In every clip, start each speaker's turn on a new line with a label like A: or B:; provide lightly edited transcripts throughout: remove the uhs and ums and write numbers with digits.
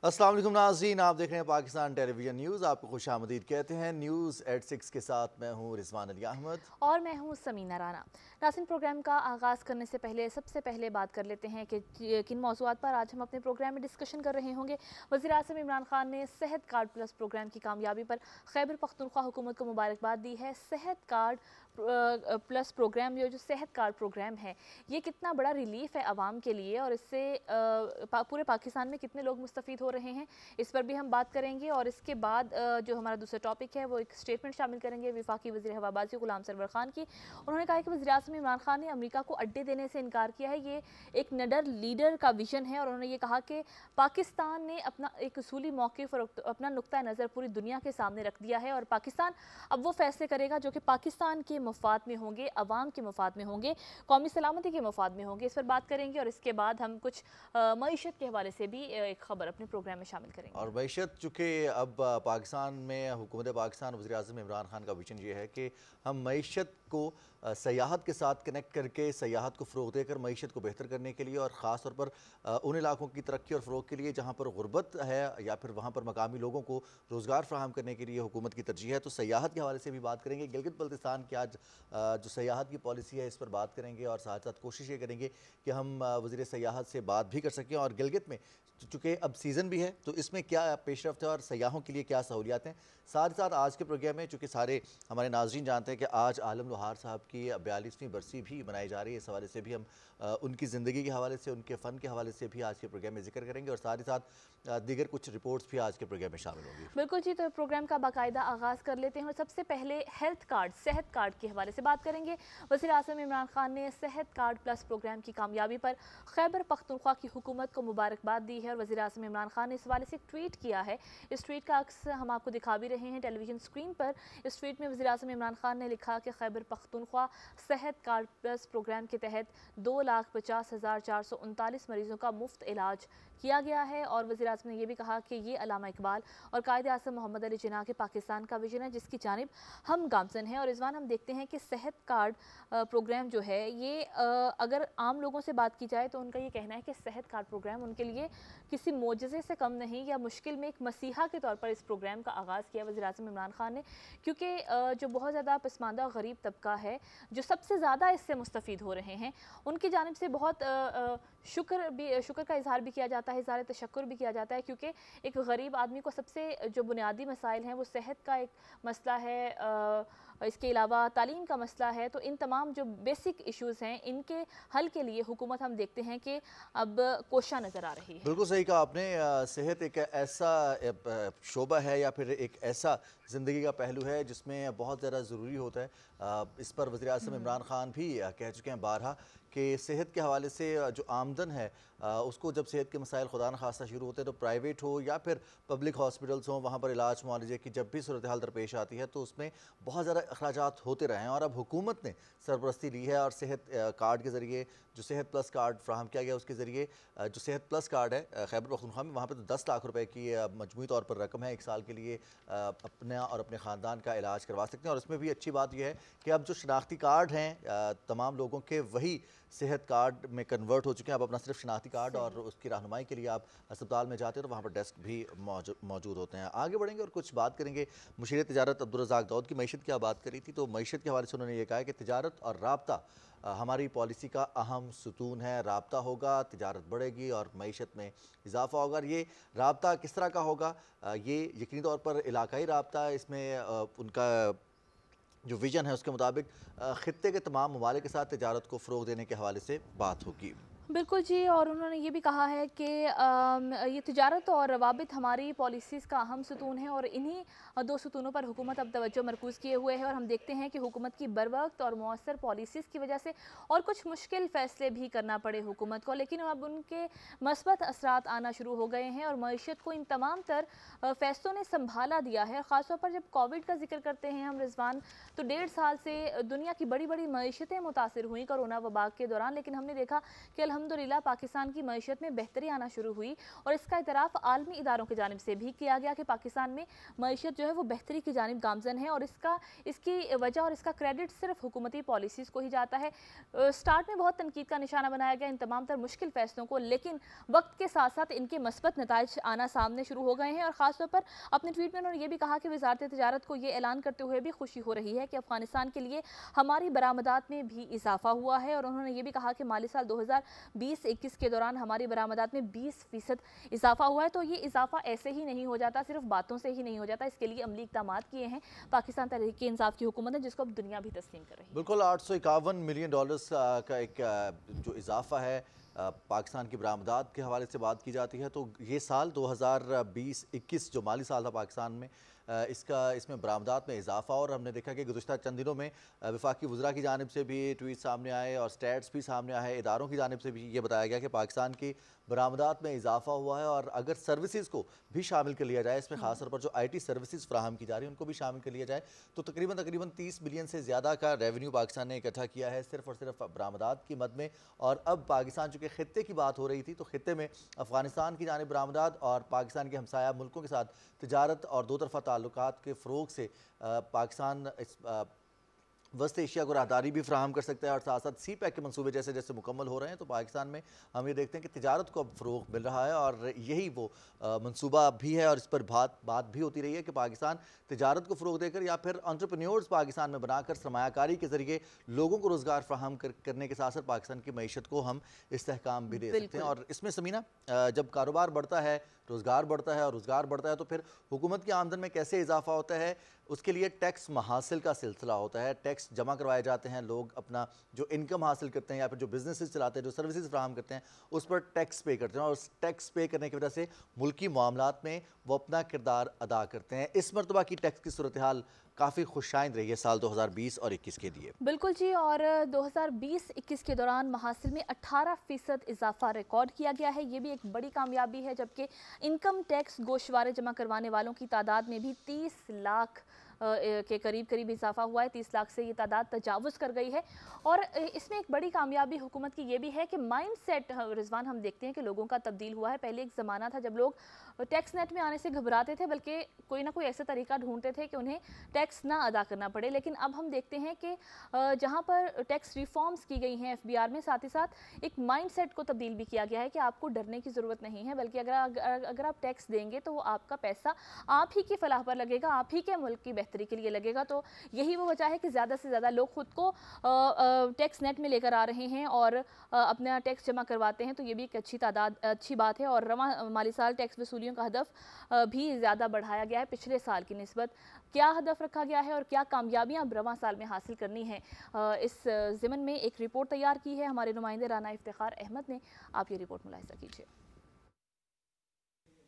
A: अस्सलाम वालेकुम नाज़रीन, आप देख रहे हैं पाकिस्तान टेलीविजन न्यूज़। आपको खुशामदीद कहते हैं। न्यूज़ एट 6 के साथ मैं हूँ रिजवान अली अहमद
B: और मैं हूं समीना राना। नाज़रीन, प्रोग्राम का आगाज़ करने से पहले सबसे पहले बात कर लेते हैं कि किन मौज़ूआत पर आज हम अपने प्रोग्राम में डिस्कशन कर रहे होंगे। वज़ीर-ए-आज़म इमरान खान ने सेहत कार्ड प्लस प्रोग्राम की कामयाबी पर खैबर पख्तूनख्वा हुकूमत को मुबारकबाद दी है। सेहत कार्ड प्लस प्रोग्राम, ये जो सेहत कार्ड प्रोग्राम है, ये कितना बड़ा रिलीफ है आवाम के लिए और इससे पूरे पाकिस्तान में कितने लोग मुस्तफ़ीद हो रहे हैं, इस पर भी हम बात करेंगे। और इसके बाद जो हमारा दूसरा टॉपिक है वो एक स्टेटमेंट शामिल करेंगे वफाकी वज़ीर हवाबाजी गुलाम सरवर खान की। उन्होंने कहा कि वज़ीर-ए-आज़म इमरान खान ने अमेरिका को अड्डे देने से इनकार किया है, ये एक निडर लीडर का विजन है। और उन्होंने ये कहा कि पाकिस्तान ने अपना एक उसूली मौक़िफ़ और अपना नुक्ता नज़र पूरी दुनिया के सामने रख दिया है और पाकिस्तान अब वो फैसले करेगा जो कि पाकिस्तान के मफाद में होंगे, अवाम के मफाद में होंगे, कौमी सलामती के मफाद में होंगे। इस पर बात करेंगे और इसके बाद हम कुछ मईशत के हवाले से भी एक खबर अपने प्रोग्राम में शामिल करेंगे।
A: और मैशत चूँकि अब पाकिस्तान में हुकूमत पाकिस्तान वज़ीर-ए-आज़म इमरान खान का विजन ये है कि हम मैशत को सयाहत के साथ कनेक्ट करके सयाहत को फ़रोग़ देकर मैशत को बेहतर करने के लिए और ख़ास तौर पर उन इलाकों की तरक्की और फ़रोग़ के लिए जहाँ पर गुरबत है या फिर वहाँ पर मकामी लोगों को रोज़गार फ़राहम करने के लिए हुकूमत की तरजीह है। तो सयाहत के हवाले से भी बात करेंगे। गिलगित बल्तिस्तान की आज जो सयाहत की पॉलिसी है, इस पर बात करेंगे और साथ साथ कोशिश ये करेंगे कि हम वज़ीर सयाहत से बात भी कर सकें। और गिलगित में चूँकि अब सीज़न भी है तो इसमें क्या पेशरफ्त है और सयाहों के लिए क्या सहूलियात हैं। साथ ही साथ आज के प्रोग्राम में चूँकि सारे हमारे नाज़रीन जानते हैं कि आज आलम लोहार साहब की 42वीं बरसी भी मनाई जा रही है। इस हवाले से भी हम उनकी ज़िंदगी के हवाले से, उनके फ़न के हवाले से भी आज के प्रोग्राम में ज़िक्र करेंगे और साथ ही साथ दीगर कुछ रिपोर्ट्स भी आज के प्रोग्राम में शामिल होंगी।
B: बिल्कुल जी, तो प्रोग्राम का बाकायदा आगाज़ कर लेते हैं और सबसे पहले हेल्थ कार्ड, सेहत कार्ड के हवाले से बात करेंगे। वज़ीर-ए-आज़म इमरान खान ने सेहत कार्ड प्लस प्रोग्राम की कामयाबी पर खैबर पख्तूनख्वा की हुकूमत को मुबारकबाद दी है और वज़ीर-ए-आज़म इमरान खान ने इस हवाले से एक ट्वीट किया है। इस ट्वीट का अक्स हम आपको दिखा भी रहे हैं टेलीविजन स्क्रीन पर। इस ट्वीट में वज़ीर-ए-आज़म इमरान खान ने लिखा कि खैबर पख्तूनख्वा सेहत कार्ड प्लस प्रोग्राम के तहत 2,50,439 मरीजों का मुफ्त इलाज किया गया है। और वज़ीर-ए-आज़म ने यह भी कहा कि ये अल्लामा इकबाल और कायद-ए-आज़म मोहम्मद अली जिन्ना के पाकिस्तान का विजन है जिसकी जानिब हम गामज़न हैं। और इस बार हम देखते हैं कि सेहत कार्ड प्रोग्राम जो है ये अगर आम लोगों से बात की जाए तो उनका ये कहना है कि सेहत कार्ड प्रोग्राम उनके लिए किसी मोजज़े से कम नहीं या मुश्किल में एक मसीहा के तौर पर इस प्रोग्राम का आगाज़ किया वज़ीर-ए-आज़म इमरान खान ने, क्योंकि जो बहुत ज़्यादा पसमानदा और गरीब तबका है जो सबसे ज़्यादा इससे मुस्तफ़ीद हो रहे हैं, उनकी जानिब से बहुत शुक्र का इज़हार भी किया जाता है, इज़हार तशक्कुर भी किया जाता है, क्योंकि एक गरीब आदमी को सबसे जो बुनियादी मसाइल हैं वो सेहत का एक मसला है, इसके अलावा तालीम का मसला है। तो इन तमाम जो बेसिक इश्यूज़ हैं इनके हल के लिए हुकूमत हम देखते हैं कि अब कोशा नज़र आ रही है।
A: बिल्कुल सही कहा आपने। सेहत एक ऐसा शोबा है या फिर एक ऐसा ज़िंदगी का पहलू है जिसमें बहुत ज़्यादा ज़रूरी होता है। इस पर वज़ीर-ए-आज़म इमरान खान भी कह चुके हैं बारहा कि सेहत के हवाले से जो आमदन है उसको जब सेहत के मसाइल खुदा न खास्ता शुरू होते हैं तो प्राइवेट हो या फिर पब्लिक हॉस्पिटल्स हों, वहाँ पर इलाज मुआलजे की जब भी सूरत हाल दरपेश आती है तो उसमें बहुत ज़्यादा अखराजात होते रहे हैं। और अब हुकूमत ने सरपरस्ती ली है और सेहत कार्ड के ज़रिए जो सेहत प्लस कार्ड फ्राहम किया गया उसके ज़रिए जो सेहत प्लस कार्ड है खैबर पख्तूनख्वा में, वहाँ पे तो 10 लाख रुपए की मजमूई तौर पर रकम है। 1 साल के लिए अपना और अपने ख़ानदान का इलाज करवा सकते हैं। और इसमें भी अच्छी बात यह है कि अब जो शनाख्ती कार्ड हैं तमाम लोगों के, वही सेहत कार्ड में कन्वर्ट हो चुके हैं। अब अपना सिर्फ शनाख्ती कार्ड और उसकी रहनुमाई के लिए आप अस्पताल में जाते हैं तो वहाँ पर डेस्क भी मौजूद होते हैं। आगे बढ़ेंगे और कुछ बात करेंगे। मुशीर तिजारत अब्दुल रज़ाक दाऊद की मैशत की बात करी थी, तो मैशत के हवाले से उन्होंने ये कहा कि तिजारत और राब्ता हमारी पॉलिसी का अहम सुतून है। राब्ता होगा, तिजारत बढ़ेगी और मईशत में इजाफा होगा। और ये राब्ता किस तरह का होगा, ये यकीनी तौर पर इलाकाई राब्ता है। इसमें उनका जो विजन है उसके मुताबिक ख़ित्ते के तमाम ममालिक के साथ तिजारत को फ़रोग़ देने के हवाले से बात होगी।
B: बिल्कुल जी, और उन्होंने ये भी कहा है कि ये तिजारत और रवाबित हमारी पॉलिसीज़ का अहम सुतून है और इन्हीं दो सुतूनों पर हुकूमत अब तवज्जो मरकूज़ किए हुए है। और हम देखते हैं कि हुकूमत की बरवक्त और मौसर पॉलिसीज़ की वजह से और कुछ मुश्किल फ़ैसले भी करना पड़े हुकूमत को, लेकिन अब उनके मस्बत असरात आना शुरू हो गए हैं और मईशत को इन तमाम तर फ़ैसलों ने संभाला दिया है। ख़ासतौर पर जब कोविड का जिक्र करते हैं हम रिजवान, तो 1.5 साल से दुनिया की बड़ी बड़ी मईशतें मुतासर हुई कोरोना वबा के दौरान, लेकिन हमने देखा कि अल्हम्दुलिल्लाह पाकिस्तान की मईशत में बेहतरी आना शुरू हुई और इसका इतराफ़ आलमी इदारों की जानिब से भी किया गया कि पाकिस्तान में मईशत जो है वो बेहतरी की जानिब गामजन है और इसकी वजह और इसका क्रेडिट सिर्फ हुकूमती पॉलिसीज़ को ही जाता है। स्टार्ट में बहुत तनकीद का निशाना बनाया गया इन तमाम तर मुश्किल फैसलों को, लेकिन वक्त के साथ साथ इनके मस्बत नताइज आना सामने शुरू हो गए हैं और ख़ासतौर पर अपने ट्वीट में उन्होंने ये भी कहा कि वज़ारत तिजारत को ये ऐलान करते हुए भी खुशी हो रही है कि अफगानिस्तान के लिए हमारी बरामदात में भी इजाफा हुआ है और उन्होंने ये भी कहा कि माली साल 2020-21 के दौरान हमारी बरामदात में 20% इजाफा हुआ है। तो ये इजाफा ऐसे ही नहीं हो जाता, सिर्फ बातों से ही नहीं हो जाता, इसके लिए अमली इक़दामात किए हैं पाकिस्तान तहरीक इंसाफ की हुकूमत ने, जिसको अब दुनिया भी तस्लीम कर रही है।
A: बिल्कुल, $851 मिलियन का एक जो इजाफा है पाकिस्तान की बरामदात के हवाले से बात की जाती है, तो ये साल 2020-21 जो माली साल था पाकिस्तान में, इसमें बरामदात में इजाफा। और हमने देखा कि गुज़श्ता चंद दिनों में वफाकी वज़रा की जानिब से भी ट्वीट सामने आए और स्टैट्स भी सामने आए, इदारों की जानिब से भी ये बताया गया कि पाकिस्तान की बरामदात में इजाफा हुआ है। और अगर सर्विसेज को भी शामिल कर लिया जाए, इसमें खास तौर पर जो IT सर्विसेज फ्राहम की जा रही है उनको भी शामिल कर लिया जाए, तो तकरीबन 30 बिलियन से ज़्यादा का रेवेन्यू पाकिस्तान ने इकट्ठा किया है सिर्फ और सिर्फ बरामदात की मद में। और अब पाकिस्तान चूँकि खित्ते की बात हो रही थी, तो खित्ते में अफगानिस्तान की जानिब बरामदात और पाकिस्तान के हमसाया मुल्कों के साथ तिजारत और दो तरफ़ा ताल्लुकात के फ़रोग से पाकिस्तान इस वस्त एशिया को राहदारी भी फ्राहम कर सकता है और साथ साथ CPEC के मंसूबे जैसे जैसे मुकम्मल हो रहे हैं, तो पाकिस्तान में हम ये देखते हैं कि तिजारत को अब फ़रोग मिल रहा है और यही वो मंसूबा भी है। और इस पर बात भी होती रही है कि पाकिस्तान तिजारत को फ़रोग देकर या फिर एंटरप्रेन्योर्स पाकिस्तान में बनाकर सरमायाकारी के ज़रिए लोगों को रोज़गार फ्राहम करने के साथ साथ पाकिस्तान की मईशत को हम इस्तेहकाम भी दे सकते हैं। और इसमें समीना, जब कारोबार बढ़ता है, रोज़गार बढ़ता है और रोज़गार बढ़ता है, तो फिर हुकूमत की आमदन में कैसे इजाफा होता है, उसके लिए टैक्स महासिल का सिलसिला होता है। टैक्स जमा करवाए जाते हैं, लोग अपना जो इनकम हासिल करते हैं या फिर जो बिजनेसेस चलाते हैं, जो सर्विसेज फ्राहम करते हैं, उस पर टैक्स पे करते हैं और उस टैक्स पे करने की वजह से मुल्की मामलात में वो अपना किरदार अदा करते हैं। इस मरतबा की टैक्स की सूरत हाल काफ़ी खुशाइंद रही है साल 2020 और 21 के लिए।
B: बिल्कुल जी, और 2020-21 के दौरान महासिल में 18% इजाफा रिकॉर्ड किया गया है। ये भी एक बड़ी कामयाबी है, जबकि इनकम टैक्स गोशवारे जमा करवाने वालों की तादाद में भी 30 लाख के करीब इजाफा हुआ है। 30 लाख से ये तादाद तजावुज़ कर गई है। और इसमें एक बड़ी कामयाबी हुकूमत की ये भी है कि माइंड सेट, रिजवान, हम देखते हैं कि लोगों का तब्दील हुआ है। पहले एक ज़माना था जब लोग टैक्स नेट में आने से घबराते थे, बल्कि कोई ना कोई ऐसा तरीका ढूंढते थे कि उन्हें टैक्स ना अदा करना पड़े। लेकिन अब हम देखते हैं कि जहाँ पर टैक्स रिफॉर्म्स की गई हैं FBR में, साथ ही साथ एक माइंड सेट को तब्दील भी किया गया है कि आपको डरने की ज़रूरत नहीं है, बल्कि अगर आप टैक्स देंगे तो वो आपका पैसा आप ही की फलाह पर लगेगा, आप ही के मुल्क की बेहतरी के लिए लगेगा। तो यही वो वजह है कि ज़्यादा से ज़्यादा लोग खुद को टैक्स नेट में लेकर आ रहे हैं और अपना टैक्स जमा करवाते हैं। तो ये भी एक अच्छी बात है। और रवां माली साल टैक्स वसूलियों का हदफ भी ज़्यादा बढ़ाया गया है पिछले साल की निस्बत। क्या हदफ रखा गया है और क्या कामयाबियां अब रवां साल में हासिल करनी है, इस ज़िमन में एक रिपोर्ट तैयार की है हमारे नुमाइंदे राना इफ्तिखार अहमद ने। आप ये रिपोर्ट मुलाहिज़ा कीजिए।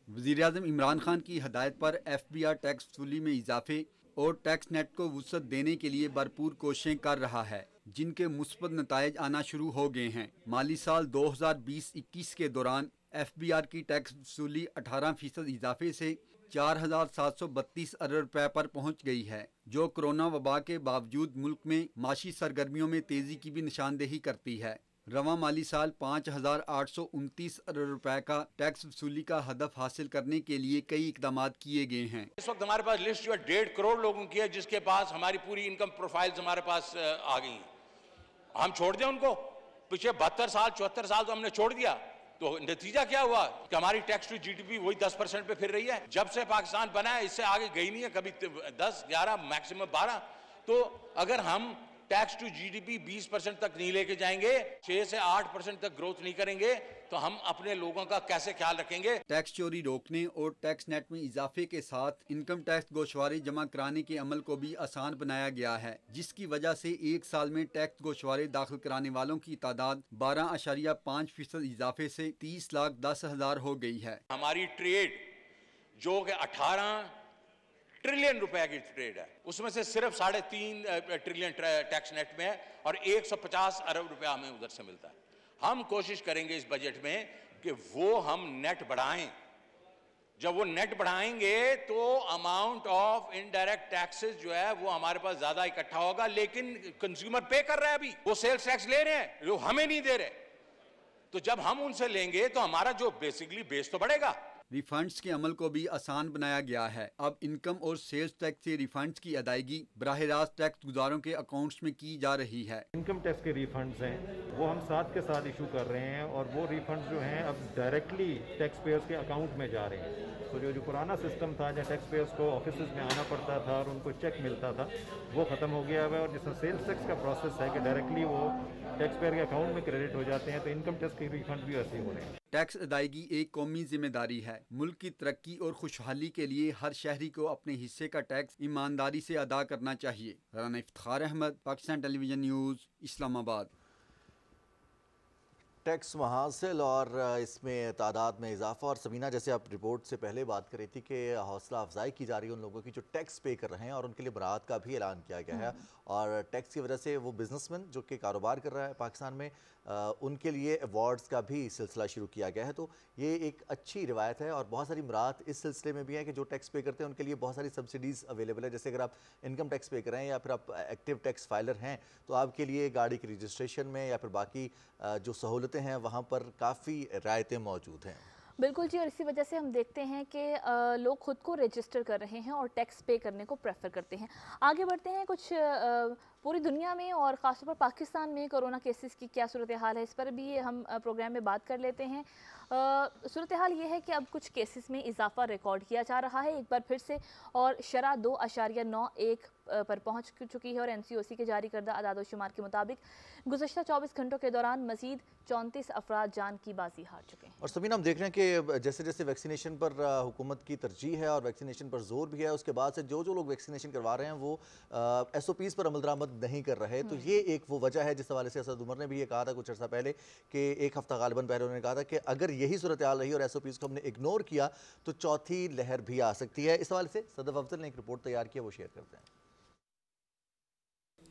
C: वज़ीर-ए-आज़म इमरान खान की हदायत पर FBR टैक्स वसूली में इजाफे और टैक्स नेट को वुसअत देने के लिए भरपूर कोशिशें कर रहा है, जिनके मुस्बत नताइज आना शुरू हो गए हैं। माली साल 2020-21 के दौरान FBR की टैक्स वसूली 18% इजाफे से 4,732 अरब रुपए पर पहुंच गई है, जो कोरोना वबा के बावजूद मुल्क में माशी सरगर्मियों में तेजी की भी निशानदेही करती है। रवां माली साल 5,829 अरब रुपए का टैक्स वसूली का हदफ हासिल करने के लिए कई इकदाम किए गए हैं।
D: इस वक्त हमारे पास लिस्ट जो है 1.5 करोड़ लोगों की है, जिसके पास हमारी पूरी इनकम प्रोफाइल्स हमारे पास आ गई हैं। हम छोड़ दें उनको? पिछले 72 साल 74 साल तो हमने छोड़ दिया, तो नतीजा क्या हुआ कि हमारी टैक्स टू GDP वही 10% पे फिर रही है। जब से पाकिस्तान बना है इससे आगे गई नहीं है, कभी 10, 11, मैक्सिमम 12। तो अगर हम टैक्स टू GDP 20% तक नहीं लेके जाएंगे, 6 से 8% तक ग्रोथ नहीं करेंगे, तो हम अपने लोगों का कैसे ख्याल रखेंगे?
C: टैक्स चोरी रोकने और टैक्स नेट में इजाफे के साथ इनकम टैक्स गोशवारे जमा कराने के अमल को भी आसान बनाया गया है, जिसकी वजह से एक साल में टैक्स गोशवारे दाखिल कराने वालों की तादाद 12.5% इजाफे से 30,10,000 हो गई है।
D: हमारी ट्रेड जो कि 18 ट्रिलियन रुपए की ट्रेड है, उसमें से सिर्फ 3.5 ट्रिलियन टैक्स नेट में है और 150 अरब रुपया हमें उधर से मिलता है। हम कोशिश करेंगे इस बजट में कि वो हम नेट बढ़ाएं। जब वो नेट बढ़ाएंगे तो अमाउंट ऑफ इनडायरेक्ट टैक्सेस जो है वो हमारे पास ज्यादा इकट्ठा होगा, लेकिन कंज्यूमर पे कर रहा है। अभी वो सेल्स टैक्स ले रहे हैं, वो हमें नहीं दे रहे। तो जब हम उनसे लेंगे तो हमारा जो बेसिकली बेस तो बढ़ेगा।
C: रिफंड्स के अमल को भी आसान बनाया गया है। अब इनकम और सेल्स टैक्स से रिफंड्स की अदायगी बराह रास्त टैक्स गुजारों के अकाउंट्स में की जा रही है।
E: इनकम टैक्स के रिफंड्स हैं वो हम साथ के साथ इशू कर रहे हैं और वो रिफंड्स जो हैं अब डायरेक्टली टैक्स पेयर्स के अकाउंट में जा रहे हैं। तो जो पुराना सिस्टम था जहाँ टैक्स पेयर्स को ऑफिस में आना पड़ता था और उनको चेक मिलता था वो ख़त्म हो गया है। और जिसमें सेल्स टैक्स का प्रोसेस है कि डायरेक्टली वो टैक्स पेयर के अकाउंट में क्रेडिट हो जाते हैं, तो इनकम टैक्स के रिफंड भी ऐसे ही हो रहे हैं।
C: टैक्स अदायगी एक कौमी जिम्मेदारी है। मुल्क की तरक्की और खुशहाली के लिए हर शहरी को अपने हिस्से का टैक्स ईमानदारी से अदा करना चाहिए। Rana Iftikhar Ahmad, Pakistan television news, Islamabad.
A: Tax महासिल और इसमें तादाद में इजाफा। और सबीना, जैसे आप रिपोर्ट से पहले बात कर रही थी कि हौसला अफजाई की जा रही है उन लोगों की जो टैक्स पे कर रहे हैं और उनके लिए बरात का भी ऐलान किया गया है। और टैक्स की वजह से वो बिजनेसमैन जो कि कारोबार कर रहा है पाकिस्तान में, उनके लिए अवार्ड्स का भी सिलसिला शुरू किया गया है। तो ये एक अच्छी रिवायत है और बहुत सारी बरात इस सिलसिले में भी है कि जो टैक्स पे करते हैं उनके लिए बहुत सारी सब्सिडीज़ अवेलेबल है। जैसे अगर आप इनकम टैक्स पे कर रहे हैं या फिर आप एक्टिव टैक्स फाइलर हैं तो आपके लिए गाड़ी की रजिस्ट्रेशन में या फिर बाकी जो सहूलतें हैं वहाँ पर काफ़ी रियायतें मौजूद हैं।
B: बिल्कुल जी, और इसी वजह से हम देखते हैं कि लोग खुद को रजिस्टर कर रहे हैं और टैक्स पे करने को प्रेफर करते हैं। आगे बढ़ते हैं, कुछ पूरी दुनिया में और ख़ासतौर पर पाकिस्तान में कोरोना केसेस की क्या सूरत हाल है, इस पर भी हम प्रोग्राम में बात कर लेते हैं। सूरत हाल ये है कि अब कुछ केसेस में इजाफा रिकॉर्ड किया जा रहा है एक बार फिर से, और शरह 2.91 पर पहुंच चुकी है। और NCOC के जारी करदा आदाद-ओ-शुमार के मुताबिक गुज़श्ता 24 घंटों के दौरान मज़ीद 34 अफराद जान की बाजी हार चुके हैं।
A: और सबीना, हम देख रहे हैं कि जैसे जैसे वैक्सीनेशन पर हुकूमत की तरजीह है और वैक्सीनेशन पर जोर भी है, उसके बाद से जो लोग वैक्सीनेशन करवा रहे हैं वो SOPs पर अमल दरामद नहीं कर रहे। तो ये एक वो वजह है जिस हवाले से असद उमर ने भी ये कहा था कुछ अर्सा पहले कि एक हफ्ता गालिबन पहले उन्होंने कहा था कि अगर यही सूरत हाल रही और SOPs को हमने इग्नोर किया तो चौथी लहर भी आ सकती है। इस हवाले से सदफ अफजल ने एक रिपोर्ट तैयार की है, वो शेयर करते हैं।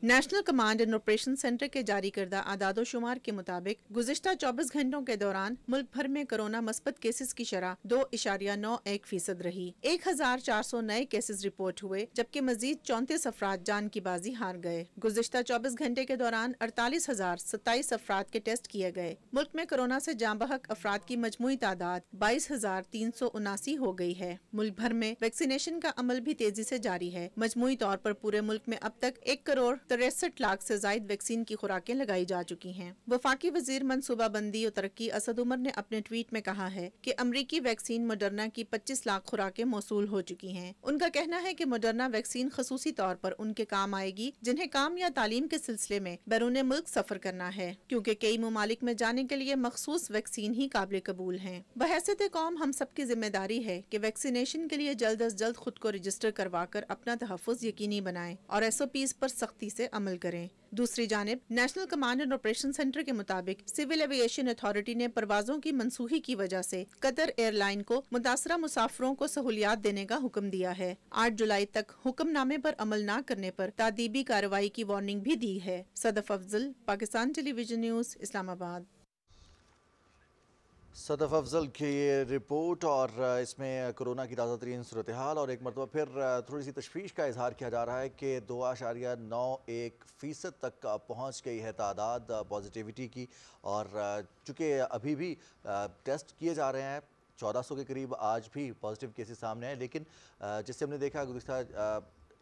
F: National command and operation centre के जारी करदा आदादो शुमार के मुताबिक गुज़िश्ता 24 घंटों के दौरान मुल्क भर में कोरोना मस्बत केसेस की शरह 2.91% रही। 1400 नए केसेस रिपोर्ट हुए जबकि मजीद 34 अफराद जान की बाजी हार गए। गुज़िश्ता 24 घंटे के दौरान 48,027 अफराद के टेस्ट किए गए। मुल्क में कोरोना से जाँ बहक अफराद की मजमूई तादाद 22,379 हो गई है। मुल्क भर में वैक्सीनेशन का अमल भी तेजी से जारी है। मजमूई तौर पर पूरे मुल्क में अब तक 1.63 करोड़ से जायद वैक्सीन की खुराकें लगाई जा चुकी हैं। वफाकी वजीर मनसूबाबंदी और तरक्की असद उमर ने अपने ट्वीट में कहा है कि अमरीकी वैक्सीन मोडर्ना की 25 लाख खुराकें मौसूल हो चुकी हैं। उनका कहना है कि मोडर्ना वैक्सीन खसूसी तौर पर उनके काम आएगी जिन्हें काम या तालीम के सिलसिले में बैरून मुल्क सफर करना है, क्योंकि कई ममालिक में जाने के लिए मखसूस वैक्सीन ही काबिल कबूल हैं। बहैसियत कौम हम सबकी जिम्मेदारी है कि वैक्सीनेशन के लिए जल्द अज जल्द खुद को रजिस्टर करवा कर अपना तहफ़्फ़ुज़ यकीनी बनाएं और SOPs पर सख्ती से अमल करें। दूसरी जानिब national command and operation centre के मुताबिक सिविल एविएशन अथॉरिटी ने परवाजों की मनसूखी की वजह से कतर एयरलाइन को मुतासरा मुसाफिरों को सहूलियात देने का हुक्म दिया है। 8 जुलाई तक हुक्मनामे पर अमल न करने पर तादीबी कार्रवाई की वार्निंग भी दी है। Sadaf Afzal, Pakistan television news, Islamabad.
A: सदफ अफजल की ये रिपोर्ट और इसमें कोरोना की ताज़ा तरीन सूरत हाल और एक मरतबा फिर थोड़ी सी तशवीश का इजहार किया जा रहा है कि 2.91% तक पहुँच गई है तादाद पॉजिटिविटी की। और चूँकि अभी भी टेस्ट किए जा रहे हैं 1400 के करीब आज भी पॉजिटिव केसेस सामने हैं, लेकिन जिससे हमने देखा गुज़िश्ता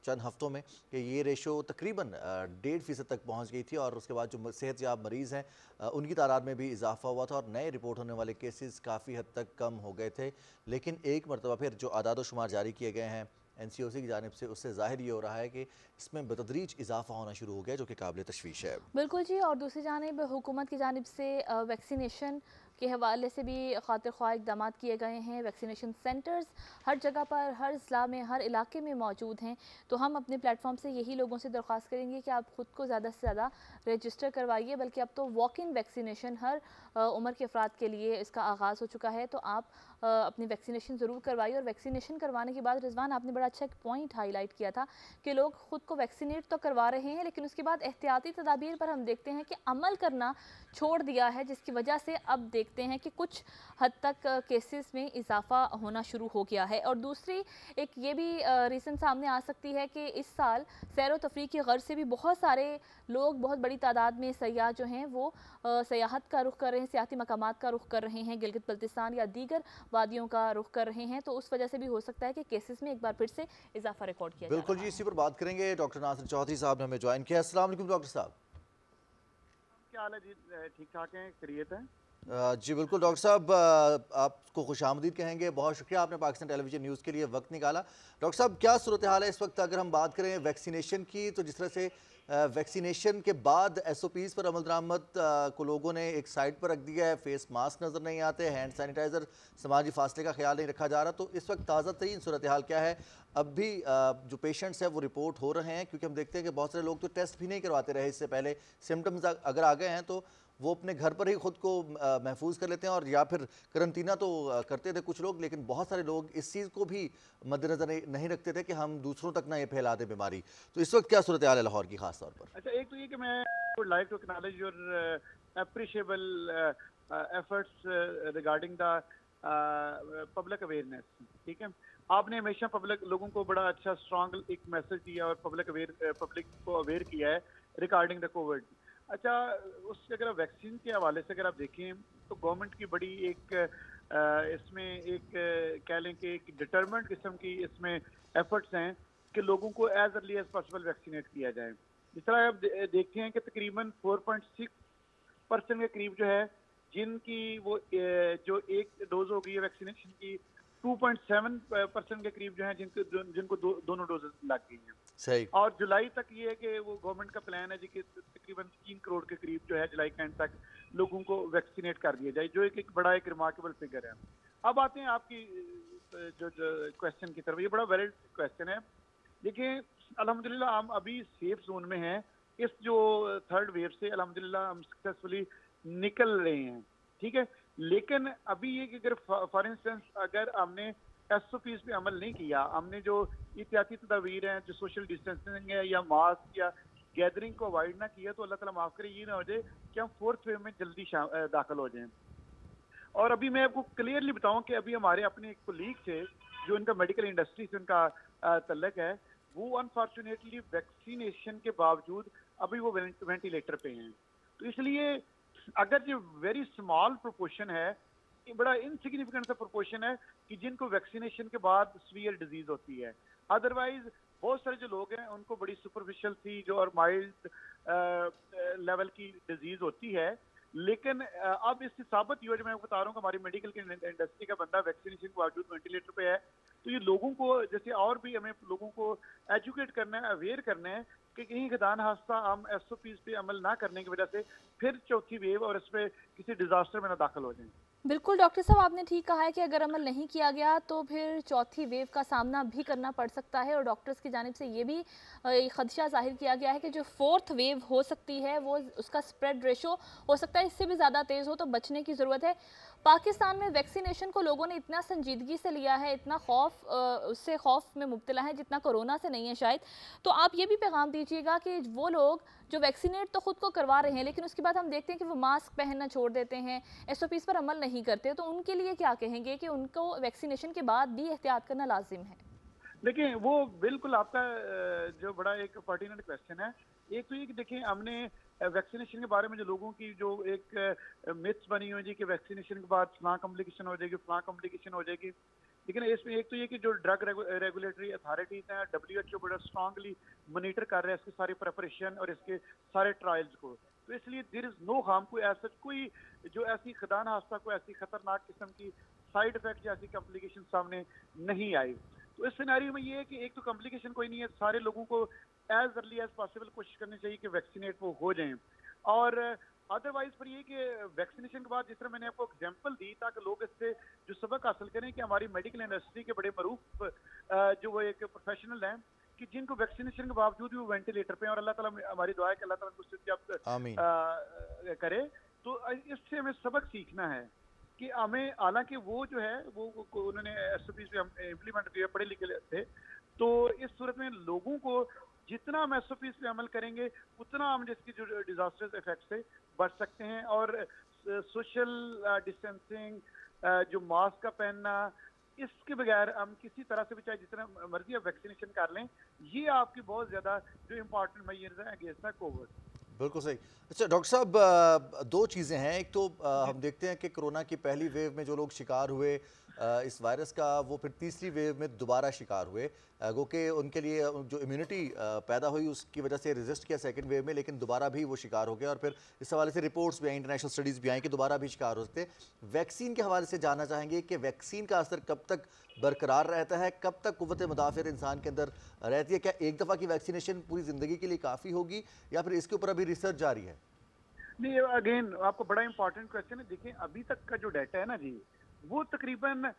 A: चंद हफ्तों में कि ये रेशो तकरीबन 1.5% तक पहुंच गई थी। और उसके बाद जो सेहतयाब मरीज़ हैं उनकी तादाद में भी इजाफा हुआ था और नए रिपोर्ट होने वाले केसेस काफ़ी हद तक कम हो गए थे। लेकिन एक मरतबा फिर जो आदाद शुमार जारी किए गए हैं NCOC की जानिब से, उससे ज़ाहिर ये हो रहा है कि इसमें बतदरीज इजाफा होना शुरू हो गया, जो कि काबिल तशवीश है।
B: बिल्कुल जी, और दूसरी जानिब हुकूमत की जानिब से वैक्सीनेशन के हवाले से भी खातिर ख्वाह इक़दाम किए गए हैं। वैक्सीनेशन सेंटर्स हर जगह पर, हर ज़िला में, हर इलाके में मौजूद हैं। तो हम अपने प्लेटफॉर्म से यही लोगों से दरख्वास्त करेंगे कि आप ख़ुद को ज़्यादा से ज़्यादा रजिस्टर करवाइए, बल्कि अब तो वॉक इन वैक्सीनेशन हर उम्र के अफराद के लिए इसका आगाज़ हो चुका है। तो आप अपनी वैक्सीनेशन ज़रूर करवाइए। और वैक्सीनेशन करवाने के बाद रिजवान, आपने बड़ा अच्छा एक पॉइंट हाईलाइट किया था कि लोग ख़ुद को वैक्सीनेट तो करवा रहे हैं, लेकिन उसके बाद एहतियाती तदाबीर पर हम देखते हैं कि अमल करना छोड़ दिया है, जिसकी वजह से अब देखते हैं कि कुछ हद तक केसेस में इजाफा होना शुरू हो गया है। और दूसरी एक ये भी रीज़न सामने आ सकती है कि इस साल सैर व तफरीह की गर्ज से भी बहुत सारे लोग, बहुत बड़ी तादाद में सयाह जो हैं वो सयाहत का रुख कर रहे हैं, सियाती मकामात का रुख कर रहे हैं, गिलगित बल्तिस्तान या दीगर वादियों का रुख कर रहे हैं। तो उस वजह से भी हो सकता है कि केसेस में एक बार फिर से इजाफा रिकॉर्ड किया
A: बिल्कुल जी, इसी पर बात करेंगे। डॉक्टर नासिर चौधरी साहब ने हमें ज्वाइन किया। अस्सलाम वालेकुम डॉक्टर साहब।
G: क्या हाल है जी? ठीक ठाक हैं, खैरियत है?
A: जी बिल्कुल डॉक्टर साहब, आपको खुशामदीद कहेंगे। बहुत शुक्रिया, आपने पाकिस्तान टेलीविज़न न्यूज़ के लिए वक्त निकाला। डॉक्टर साहब, क्या सूरत हाल है इस वक्त? अगर हम बात करें वैक्सीनेशन की, तो जिस तरह से वैक्सीनेशन के बाद SOPs पर अमल दरामद को लोगों ने एक साइड पर रख दिया है, फेस मास्क नज़र नहीं आते, हैंड सैनिटाइज़र, समाजी फासले का ख्याल नहीं रखा जा रहा, तो इस वक्त ताज़ा तरीन सूरत हाल क्या है? अब भी जो पेशेंट्स हैं वो रिपोर्ट हो रहे हैं, क्योंकि हम देखते हैं कि बहुत सारे लोग तो टेस्ट भी नहीं करवाते रहे इससे पहले। सिम्टम्स अगर आ गए हैं तो वो अपने घर पर ही खुद को महफूज कर लेते हैं, और या फिर करंतना तो करते थे कुछ लोग, लेकिन बहुत सारे लोग इस चीज़ को भी मद्देनजर नहीं रखते थे कि हम दूसरों तक ना ये फैला दें बीमारी। तो इस वक्त क्या सूरत हाल है लाहौर की खास तौर पर?
G: अच्छा, एक तो ये कि मैं would like to acknowledge your appreciable efforts regarding the public awareness. ठीक है, आपने हमेशा पब्लिक लोगों को बड़ा अच्छा स्ट्रॉन्ग एक मैसेज दिया और पब्लिक को अवेयर किया है रिगार्डिंग द कोविड। अच्छा, उससे अगर वैक्सीन के हवाले से अगर आप देखें तो गवर्नमेंट की बड़ी एक इसमें एक कह लें कि एक डिटरमेंट किस्म की इसमें एफर्ट्स हैं कि लोगों को as early as possible vaccinate किया जाए। जिस तरह आप देखते हैं कि तकरीबन 4.6% के करीब जो है जिनकी वो जो एक डोज हो गई है वैक्सीनेशन की, 2.7% के करीब जो है जिनको दोनों डोजेस लग गई हैं।
A: सही।
G: और जुलाई तक ये है कि वो गवर्नमेंट का प्लान है जी कि तकरीबन 3 करोड़ के करीब जो है जुलाई के एंड तक लोगों को वैक्सीनेट कर दिया जाए, जो एक बड़ा एक रिमार्केबल फिगर है। अब आते हैं आपकी जो क्वेश्चन की तरफ। ये बड़ा वैलिड क्वेश्चन है। देखिए, अल्हम्दुलिल्लाह हम अभी सेफ जोन में हैं। इस जो थर्ड वेव से अल्हम्दुलिल्लाह हम सक्सेसफुली निकल रहे हैं। ठीक है, लेकिन अभी ये कि अगर फॉर इंस्टेंस अगर हमने SOPs पे अमल नहीं किया, हमने जो एहतियाती तदावीर हैं, जो सोशल डिस्टेंसिंग है या मास्क या गैदरिंग को अवॉइड ना किया, तो अल्लाह ताला माफ़ करे ये ना हो जाए कि हम फोर्थ वेव में जल्दी दाखिल हो जाएं। और अभी मैं आपको क्लियरली बताऊं कि अभी हमारे अपने एक कोलीग थे जो इनका मेडिकल इंडस्ट्री से उनका तल्लक है, वो अनफॉर्चुनेटली वैक्सीनेशन के बावजूद अभी वो वेंटिलेटर पे हैं। तो इसलिए अगर जो वेरी स्मॉल प्रोपोर्शन है, ये बड़ा इनसिग्निफिकेंट सा प्रोपोर्शन है कि जिनको वैक्सीनेशन के बाद सीवियर डिजीज होती है। अदरवाइज बहुत सारे जो लोग हैं उनको बड़ी सुपरफिशियल सी जो और माइल्ड लेवल की डिजीज होती है। लेकिन अब इससे साबित हुआ, जो मैं बता रहा हूँ कि हमारी मेडिकल की इंडस्ट्री का बंदा वैक्सीनेशन के बावजूद वेंटिलेटर पे है। तो ये लोगों को जैसे और भी हमें लोगों को एजुकेट करना है, अवेयर करना है कि कहीं खदान हादसा हम SOPs पे अमल ना करने की वजह से फिर चौथी वेव और इस पे किसी डिजास्टर में ना दाखिल हो जाए।
B: बिल्कुल डॉक्टर साहब, आपने ठीक कहा है कि अगर अमल नहीं किया गया तो फिर चौथी वेव का सामना भी करना पड़ सकता है। और डॉक्टर्स की जानिब से ये भी खदशा जाहिर किया गया है कि जो फोर्थ वेव हो सकती है वो उसका स्प्रेड रेशो हो सकता है इससे भी ज़्यादा तेज़ हो, तो बचने की ज़रूरत है। पाकिस्तान में वैक्सीनेशन को लोगों ने इतना संजीदगी से लिया है, इतना उससे खौफ में मुब्तला है जितना कोरोना से नहीं है शायद। तो आप ये भी पैगाम दीजिएगा कि वो लोग जो वैक्सीनेट तो खुद को करवा रहे हैं लेकिन उसके बाद हम देखते हैं कि वो मास्क पहनना छोड़ देते हैं, SOPs पर अमल नहीं करते, तो उनके लिए क्या कहेंगे कि उनको वैक्सीनेशन के बाद भी एहतियात करना लाजिम है?
G: देखिए, वो बिल्कुल आपका जो बड़ा एक पर्टिनेंट क्वेश्चन है। एक तो ये कि देखिए, हमने वैक्सीनेशन के बारे में जो लोगों की जो एक मिथ्स बनी हुई जी कि वैक्सीनेशन के बाद फलां कॉम्प्लिकेशन हो जाएगी, फलां कॉम्प्लिकेशन हो जाएगी। लेकिन इसमें एक तो ये कि जो ड्रग रेगुलेटरी अथॉरिटीज हैं, WHO बड़ा स्ट्रांगली मॉनिटर कर रहे हैं इसकी सारी प्रिपरेशन और इसके सारे ट्रायल्स को। तो इसलिए देयर इज नो हार्म, कोई ऐसा कोई जो ऐसी खदान हादसा, कोई ऐसी खतरनाक किस्म की साइड इफेक्ट जैसी कॉम्प्लिकेशन सामने नहीं आई। तो इस सिनेरियो में ये है कि एक तो कॉम्प्लिकेशन कोई नहीं है, सारे लोगों को एज अर्ली एज पॉसिबल कोशिश करनी चाहिए कि वैक्सीनेट वो हो जाएं। और अदरवाइज फिर ये कि वैक्सीनेशन के बाद जिस तरह मैंने आपको एग्जांपल दी, ताकि लोग इससे जो सबक हासिल करें कि हमारी मेडिकल इंडस्ट्री के बड़े मरूफ जो वो एक प्रोफेशनल हैं कि जिनको वैक्सीनेशन के बावजूद भी वो वेंटिलेटर पे हैं, और अल्लाह ताला हमारी दुआ है कि अल्लाह ताला उनको सेहत करे। तो इससे हमें सबक सीखना है कि हमें, हालांकि वो जो है वो उन्होंने SOPs पे इम्प्लीमेंट किया, पढ़े लिखे थे, तो इस सूरत में लोगों को जितना हम SOPs पे अमल करेंगे उतना हम जिसकी जो डिजास्टर्स इफेक्ट से बच सकते हैं। और सोशल डिस्टेंसिंग, जो मास्क का पहनना, इसके बगैर हम किसी तरह से भी चाहे जितना मर्जी आप वैक्सीनेशन कर लें, ये आपकी बहुत ज़्यादा जो इम्पोर्टेंट मेजर्स हैं अगेंस्ट द कोविड।
A: बिल्कुल सही। अच्छा डॉक्टर साहब, दो चीज़ें हैं। एक तो हम देखते हैं कि कोरोना की पहली वेव में जो लोग शिकार हुए इस वायरस का, वो फिर तीसरी वेव में दोबारा शिकार हुए, गो कि उनके लिए जो इम्यूनिटी पैदा हुई उसकी वजह से रेजिस्ट किया सेकंड वेव में, लेकिन दोबारा भी वो शिकार हो गए। और फिर इस हवाले से रिपोर्ट्स भी आई, इंटरनेशनल स्टडीज़ भी आई कि दोबारा भी शिकार हो सकते। वैक्सीन के हवाले से जानना चाहेंगे कि वैक्सीन का असर कब तक बरकरार रहता है, कब तक कुव्वत मुदाफ़िर इंसान के अंदर रहती है? क्या एक दफ़ा की वैक्सीनेशन पूरी ज़िंदगी के लिए काफ़ी होगी या फिर इसके ऊपर अभी रिसर्च जारी है?
G: नहीं, अगेन आपको बड़ा इंपॉर्टेंट क्वेश्चन है। देखिए, अभी तक का जो डाटा है ना जी, वो तकरीबन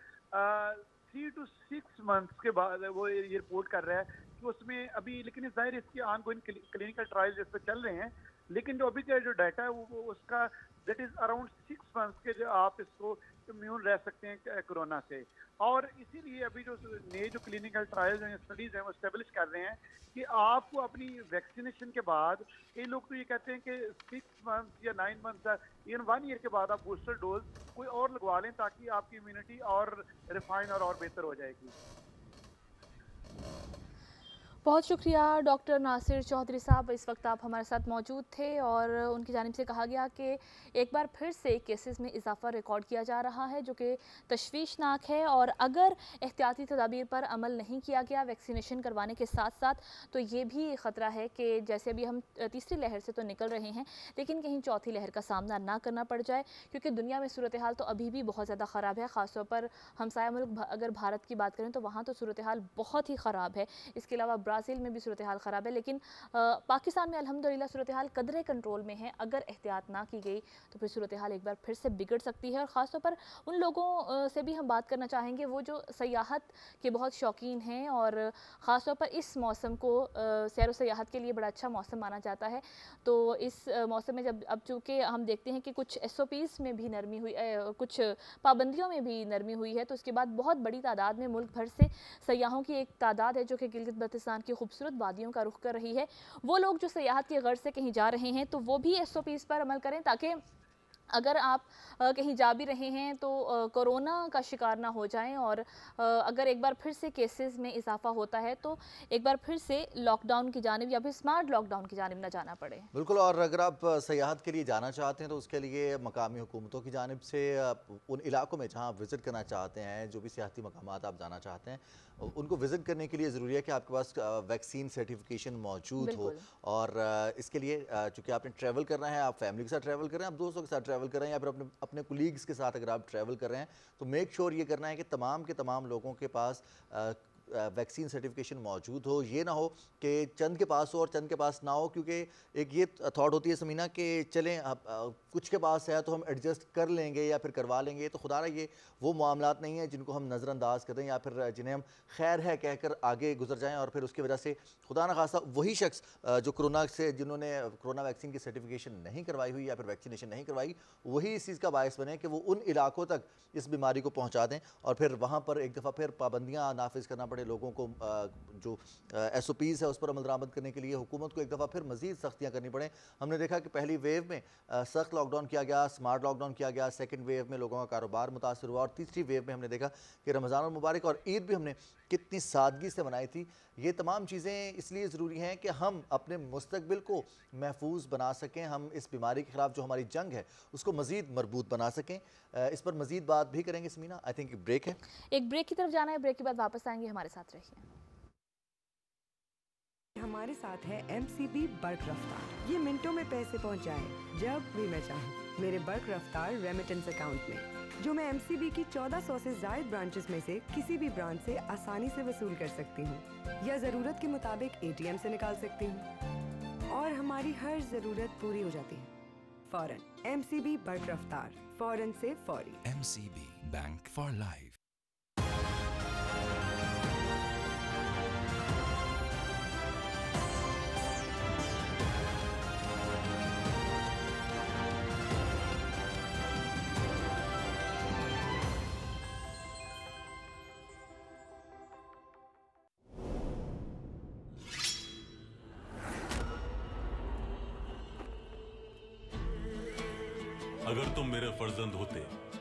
G: 3 to 6 मंथ्स के बाद वो ये रिपोर्ट कर रहा है कि उसमें अभी, लेकिन जाहिर इसकी ऑन गोइंग क्लिनिकल ट्रायल्स इस पर चल रहे हैं, लेकिन जो अभी का जो डाटा है वो उसका दैट इज अराउंड 6 मंथ्स के जो आप इसको इम्यून रह सकते हैं कोरोना से। और इसीलिए अभी जो नए जो क्लिनिकल ट्रायल्स हैं, स्टडीज हैं, वो स्टेब्लिश कर रहे हैं कि आपको अपनी वैक्सीनेशन के बाद, कई लोग तो ये कहते हैं कि 6 मंथ्स या 9 मंथ्स, इवन 1 ईयर के बाद आप बूस्टर डोज कोई और लगवा लें ताकि आपकी इम्यूनिटी और रिफाइन और बेहतर हो जाएगी।
B: बहुत शुक्रिया डॉक्टर नासिर चौधरी साहब, इस वक्त आप हमारे साथ मौजूद थे और उनकी जानिब से कहा गया कि एक बार फिर से केसेस में इजाफा रिकॉर्ड किया जा रहा है, जो कि तशवीशनाक है। और अगर एहतियाती तदाबीर पर अमल नहीं किया गया वैक्सीनेशन करवाने के साथ साथ, तो ये भी ख़तरा है कि जैसे अभी हम तीसरी लहर से तो निकल रहे हैं, लेकिन कहीं चौथी लहर का सामना ना करना पड़ जाए, क्योंकि दुनिया में सूरत हाल तो अभी भी बहुत ज़्यादा ख़राब है। ख़ासतौर पर हमसाया मुल्क अगर भारत की बात करें तो वहाँ तो सूरत हाल बहुत ही ख़राब है। इसके अलावा ब्राज़ील में भी सूरत हाल ख़राब है, लेकिन पाकिस्तान में अल्हम्दुलिल्लाह सूरत हाल कदरे कंट्रोल में है। अगर एहतियात ना की गई तो फिर सूरत हाल एक बार फिर से बिगड़ सकती है। और ख़ासतौर पर उन लोगों से भी हम बात करना चाहेंगे, वो जो सयाहत के बहुत शौकीन हैं और ख़ासतौर पर इस मौसम को सैर व सयाहत के लिए बड़ा अच्छा मौसम माना जाता है। तो इस मौसम में जब अब चूँकि हम देखते हैं कि कुछ SOPs में भी नरमी हुई, कुछ पाबंदियों में भी नरमी हुई है, तो उसके बाद बहुत बड़ी तादाद में मुल्क भर से सयाहों की एक तादाद है जो कि गिलगित बल्तिस्तान की खूबसूरत वादियों का रुख कर रही है। वो लोग जो सयाहत की गर्ज से कहीं जा रहे हैं तो वो भी SOPs पर अमल करें, ताकि अगर आप कहीं जा भी रहे हैं तो कोरोना का शिकार ना हो जाएं। और अगर एक बार फिर से केसेस में इजाफा होता है तो एक बार फिर से लॉकडाउन की जानिब या फिर स्मार्ट लॉकडाउन की जानिब ना जाना पड़े।
A: बिल्कुल। और अगर आप सयाहत के लिए जाना चाहते हैं तो उसके लिए मकामी हुकूमतों की जानिब से उन इलाकों में जहाँ आप विज़िट करना चाहते हैं, जो भी सियाहती मकामात आप जाना चाहते हैं, उनको विज़िट करने के लिए ज़रूरी है कि आपके पास वैक्सीन सर्टिफिकेशन मौजूद हो। और इसके लिए चूँकि आपने ट्रैवल करना है, आप फैमिली के साथ ट्रैवल कर रहे हैं, आप दोस्तों के साथ ट्रैवल कर रहे हैं, या फिर अपने अपने कुलीग्स के साथ अगर आप ट्रैवल कर रहे हैं, तो मेक श्योर ये करना है कि तमाम के तमाम लोगों के पास वैक्सीन सर्टिफिकेशन मौजूद हो। ये ना हो कि चंद के पास हो और चंद के पास ना हो, क्योंकि एक ये थॉट होती है समीना कि चलें कुछ के पास है तो हम एडजस्ट कर लेंगे या फिर करवा लेंगे। तो खुदा ये वो मामलात नहीं है जिनको हम नज़रअंदाज कर दें या फिर जिन्हें हम खैर है कहकर आगे गुजर जाएं और फिर उसकी वजह से खुदा न खासा वही शख्स जो कोरोना से, जिन्होंने कोरोना वैक्सीन की सर्टिफिकेशन नहीं करवाई हुई या फिर वैक्सीनेशन नहीं करवाई, वही इस चीज़ का बायस बने कि वो उन इलाकों तक इस बीमारी को पहुँचा दें और फिर वहाँ पर एक दफ़ा फिर पाबंदियाँ नाफिज करना पड़े। लोगों को जो SOPs है उस पर अमल दरामद करने के लिए हुकूमत को एक दफ़ा फिर मज़ीद सख्तियाँ करनी पड़े। हमने देखा कि पहली वेव में सख्त लॉकडाउन किया गया, स्मार्ट लॉकडाउन किया गया, सेकंड वेव में लोगों का कारोबार मुतासर हुआ और तीसरी वेव में हमने देखा कि रमज़ान मुबारक और ईद भी हमने कितनी सादगी से मनाई थी। ये तमाम चीज़ें इसलिए ज़रूरी हैं कि हम अपने मुस्तकबिल को महफूज बना सकें, हम इस बीमारी के ख़िलाफ़ जो हमारी जंग है उसको मज़ीद मजबूत बना सकें। इस पर मज़ीद बात भी करेंगे समीना। आई थिंक ब्रेक है,
B: एक ब्रेक की तरफ जाना है, ब्रेक के बाद वापस आएंगे, हमारे साथ रहिए।
H: हमारे साथ है MCB बर्क रफ्तार। ये मिनटों में पैसे पहुंचाए जब भी मैं चाहूँ मेरे बर्क रफ्तार रेमिटेंस अकाउंट में, जो मैं MCB की 1400 से ज़ायद ब्रांचेस में से किसी भी ब्रांच से आसानी से वसूल कर सकती हूँ या ज़रूरत के मुताबिक ATM से निकाल सकती हूँ और हमारी हर ज़रूरत पूरी हो जाती है फौरन। MCB बर्क रफ्तार, फौरन से फौरी।
I: MCB bank for life.
J: अगर तुम मेरे फर्जंद होते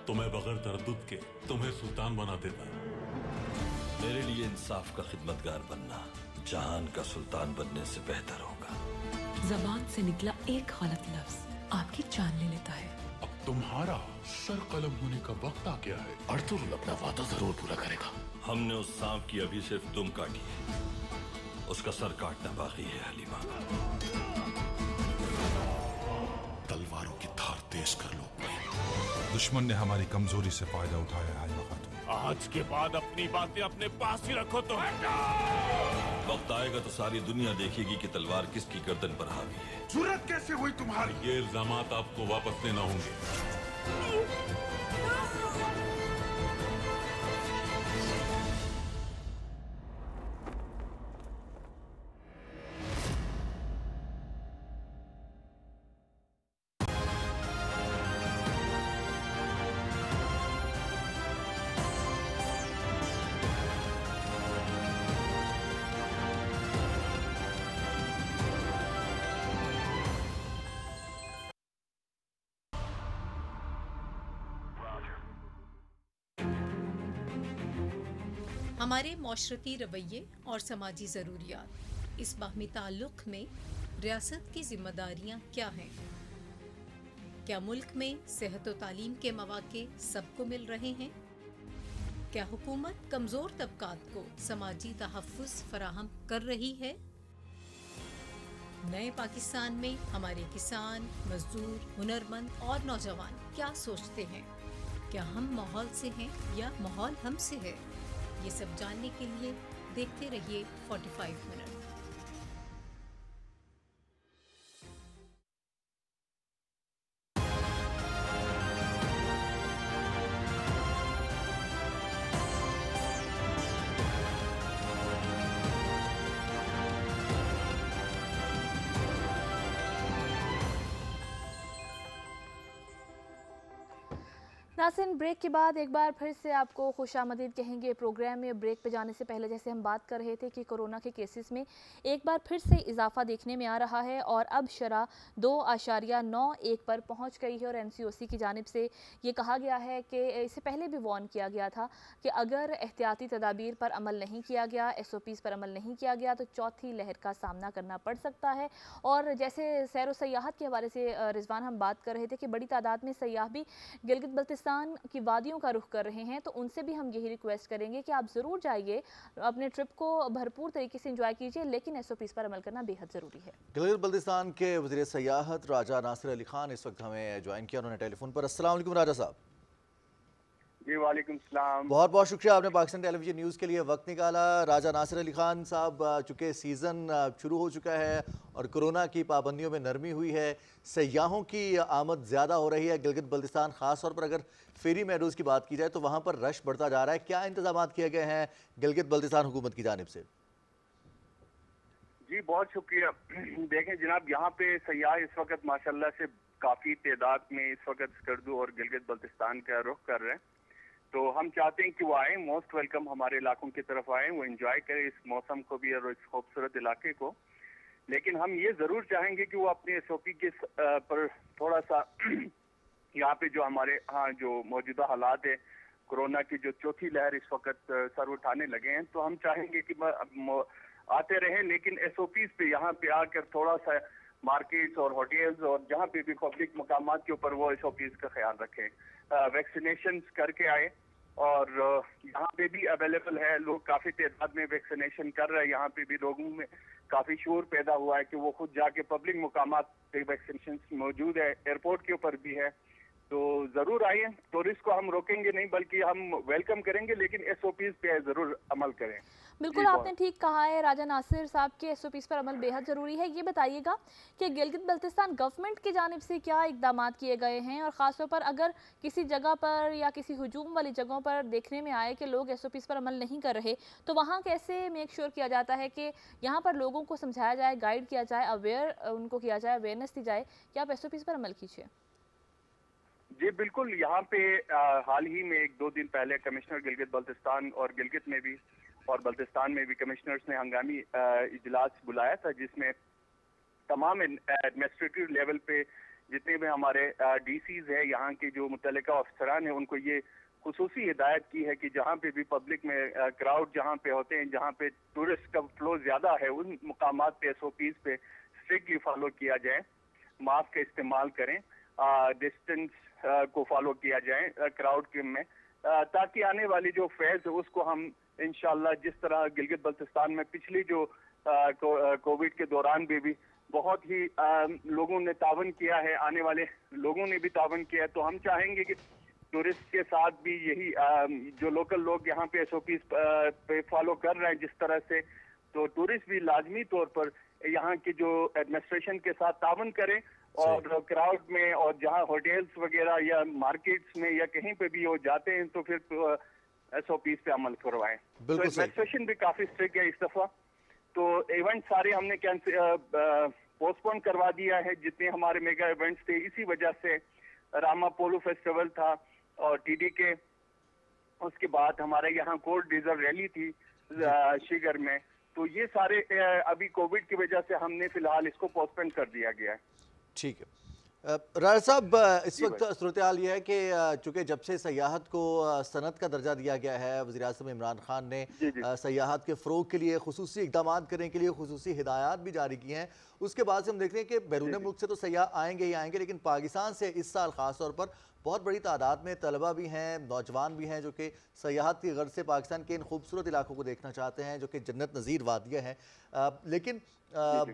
J: तो मैं बगैर तरद्दुद के तुम्हें सुल्तान बना देता।
K: मेरे लिए इंसाफ का खिदमतगार बनना जहान का सुल्तान बनने से बेहतर होगा।
L: जबान से निकला एक गलत लफ्ज आपकी जान ले लेता है।
J: अब तुम्हारा सर कलम होने का वक्त आ गया है। अर्तुगरुल अपना वादा जरूर पूरा करेगा।
K: हमने उस सांप की अभी सिर्फ दुम काटी है, उसका सर काटना बाकी है। हलीमा,
J: तलवारों की धार तेज कर लो।
I: दुश्मन ने हमारी कमजोरी से फायदा उठाया है।
J: आज के बाद अपनी बातें अपने पास ही रखो। तो
K: वक्त आएगा तो सारी दुनिया देखेगी कि तलवार किसकी गर्दन पर हावी है।
J: जुर्रत कैसे हुई तुम्हारी? ये इल्जामात आपको वापस लेना होंगे।
M: हमारे माशरती रवैये और समाजी ज़रूरियात, इस बाहमी ताल्लुक़ में रियासत की ज़िम्मेदारियाँ क्या हैं? क्या मुल्क में सेहत व तालीम के मौक़े सबको मिल रहे हैं? क्या हुकूमत कमज़ोर तबक़ात को समाजी तहफ़्फ़ुज़ फ़राहम कर रही है? नए पाकिस्तान में हमारे किसान, मज़दूर, हुनरमंद और नौजवान क्या सोचते हैं? क्या हम माहौल से हैं या माहौल हमसे है? ये सब जानने के लिए देखते रहिए 45 मिनट।
B: नाज़रीन, ब्रेक के बाद एक बार फिर से आपको खुशामदीद कहेंगे। प्रोग्राम में ब्रेक पे जाने से पहले जैसे हम बात कर रहे थे कि कोरोना के केसेस में एक बार फिर से इजाफा देखने में आ रहा है और अब शरह 2.91 पर पहुंच गई है और NCOC की जानिब से ये कहा गया है कि इससे पहले भी वार्न किया गया था कि अगर एहतियाती तदाबीर पर अमल नहीं किया गया, SOPs पर अमल नहीं किया गया तो चौथी लहर का सामना करना पड़ सकता है। और जैसे सैर व सयाहत के हवाले से रिजवान हम बात कर रहे थे कि बड़ी तादाद में सयाह भी गिलगित बल्तिस्तान की वादियों का रुख कर रहे हैं, तो उनसे भी हम यही रिक्वेस्ट करेंगे कि आप ज़रूर जाइए, अपने ट्रिप को भरपूर तरीके से एंजॉय कीजिए, लेकिन SOPs पर अमल करना बेहद ज़रूरी है।
A: गिलगित बल्तिस्तान के वज़ीर सयाहत राजा नासिर अली खान इस वक्त हमें ज्वाइन किया, उन्होंने टेलीफोन पर। अस्सलाम वालेकुम राजा साहब।
N: जी वालेकुम सलाम।
A: बहुत बहुत शुक्रिया, आपने पाकिस्तान टेलीविजन न्यूज़ के लिए वक्त निकाला। राजा नासिर अली खान साहब, चूँकि सीज़न शुरू हो चुका है और कोरोना की पाबंदियों में नरमी हुई है, सयाहों की आमद ज़्यादा हो रही है गिलगित बल्तिस्तान, ख़ास तौर पर अगर फेरी मेडोज़ की बात की जाए तो वहाँ पर रश बढ़ता जा रहा है। क्या इंतजाम किए गए हैं गिलगित बल्तिस्तान हुकूमत की जानिब से?
N: जी बहुत शुक्रिया। देखें जनाब, यहाँ पे सयाह इस वक्त माशाल्लाह से काफ़ी तादाद में इस वक्त स्कर्दू और गिलगित बल्तिस्तान का रुख कर रहे हैं, तो हम चाहते हैं कि वो आए, मोस्ट वेलकम हमारे इलाकों की तरफ आए, वो एंजॉय करें इस मौसम को भी और इस खूबसूरत इलाके को। लेकिन हम ये ज़रूर चाहेंगे कि वो अपने SOP के पर थोड़ा सा यहाँ पे जो हमारे जो मौजूदा हालात है, कोरोना की जो चौथी लहर इस वक्त सर उठाने लगे हैं, तो हम चाहेंगे कि आते रहें, लेकिन SOPs पे यहाँ पे आकर थोड़ा सा मार्केट्स और होटल्स और जहाँ पे भी पब्लिक मकामात के ऊपर वो SOPs का ख्याल रखें। वैक्सीनेशन करके आए और यहाँ पे भी अवेलेबल है, लोग काफ़ी तादाद में वैक्सीनेशन कर रहे हैं। यहाँ पे भी लोगों में काफ़ी शोर पैदा हुआ है कि वो खुद जाके पब्लिक मकामात पे वैक्सीनेशन मौजूद है, एयरपोर्ट के ऊपर भी है, तो ज़रूर आइए। टूरिस्ट को हम रोकेंगे नहीं बल्कि हम वेलकम करेंगे, लेकिन SOPs पे ज़रूर अमल करें।
B: बिल्कुल आपने ठीक कहा है राजा नासिर साहब के SOPs पर अमल बेहद ज़रूरी है। ये बताइएगा कि गिलगित बल्तिस्तान गवर्नमेंट की जानिब से क्या इकदाम किए गए हैं और ख़ासतौर पर अगर किसी जगह पर या किसी हुजूम वाली जगहों पर देखने में आए कि लोग SOPs पर अमल नहीं कर रहे, तो वहाँ कैसे मेक श्योर किया जाता है कि यहाँ पर लोगों को समझाया जाए, गाइड किया जाए, अवेयर उनको किया जाए, अवेयरनेस दी जाए कि आप SOPs पर अमल कीजिए?
N: जी बिल्कुल, यहाँ पे हाल ही में 1-2 दिन पहले कमिश्नर गिलगित बल्तिस्तान और गिलगित में भी और बल्तिस्तान में भी कमिश्नर्स ने हंगामी इजलास बुलाया था, जिसमें तमाम एडमिनिस्ट्रेटिव लेवल पे जितने भी हमारे डीसीज है, यहाँ के जो मुतल्लिका अफसरान है, उनको ये खुसूसी हिदायत की है कि जहाँ पे भी पब्लिक में क्राउड जहाँ पे होते हैं, जहाँ पे टूरिस्ट का फ्लो ज्यादा है, उन मुकामात पे SOPs पे स्ट्रिक्टली फॉलो किया जाए, मास्क का इस्तेमाल करें, डिस्टेंस को फॉलो किया जाए क्राउड के में, ताकि आने वाली जो फेज है उसको हम इंशाल्लाह जिस तरह गिलगित बल्तिस्तान में पिछली जो कोविड के दौरान भी बहुत ही लोगों ने तावन किया है, आने वाले लोगों ने भी तावन किया है, तो हम चाहेंगे कि टूरिस्ट के साथ भी यही जो लोकल लोग यहाँ पे SOPs पे फॉलो कर रहे हैं जिस तरह से, तो टूरिस्ट भी लाजमी तौर पर यहाँ की जो एडमिनिस्ट्रेशन के साथ तावन करें और क्राउड में और जहाँ होटल्स वगैरह या मार्केट्स में या कहीं पे भी वो जाते हैं तो फिर SOPs पे अमल करवाएं। तो एडमिनिस्ट्रेशन भी काफी स्ट्रिक्ट है इस दफा, तो इवेंट सारे हमने पोस्टपोन करवा दिया है, जितने हमारे मेगा इवेंट्स थे। इसी वजह से रामा पोलो फेस्टिवल था और TDK, उसके बाद हमारे यहाँ कोर्ट रिजर्व रैली थी शिगर में, तो ये सारे अभी कोविड की वजह से हमने फिलहाल इसको पोस्टपोन कर दिया गया है।
A: ठीक है राजा साहब, इस वक्त सूरत हाल ये है कि चूँकि जब से सयाहत को सनत का दर्जा दिया गया है, वज़ीर-ए-आज़म इमरान खान ने सयाहत के फ़रोग के लिए खुसूसी इक़दाम करने के लिए खुसूसी हिदायत भी जारी की हैं। उसके बाद से हम देख रहे हैं कि बैरून मुल्क से तो सयाह आएंगे ही आएंगे, लेकिन पाकिस्तान से इस साल ख़ास तौर पर बहुत बड़ी तादाद में तलबा भी हैं, नौजवान भी हैं जो कि सयाहत की गर्ज से पाकिस्तान के इन खूबसूरत इलाकों को देखना चाहते हैं जो कि जन्नत नज़ीर वादियाँ हैं, लेकिन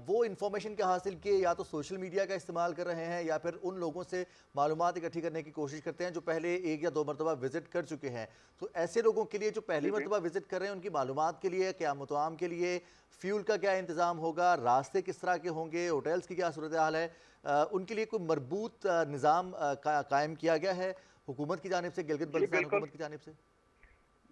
A: वो इन्फॉर्मेशन क्या हासिल किए, या तो सोशल मीडिया का इस्तेमाल कर रहे हैं या फिर उन लोगों से मालूमात इकट्ठी करने की कोशिश करते हैं जो पहले 1 या 2 मरतबा विज़िट कर चुके हैं। तो ऐसे लोगों के लिए जो पहली मरतबा विज़िट कर रहे हैं, उनकी मालूमात के लिए, क़यामत आम के लिए फ्यूल का क्या इंतज़ाम होगा, रास्ते किस तरह के होंगे, होटल्स की क्या सूरत हाल है, उनके लिए कोई मरबूत निज़ाम कायम किया गया है हुकूमत की जानिब से, गिलगित बल्तिस्तान हुकूमत की जानिब से?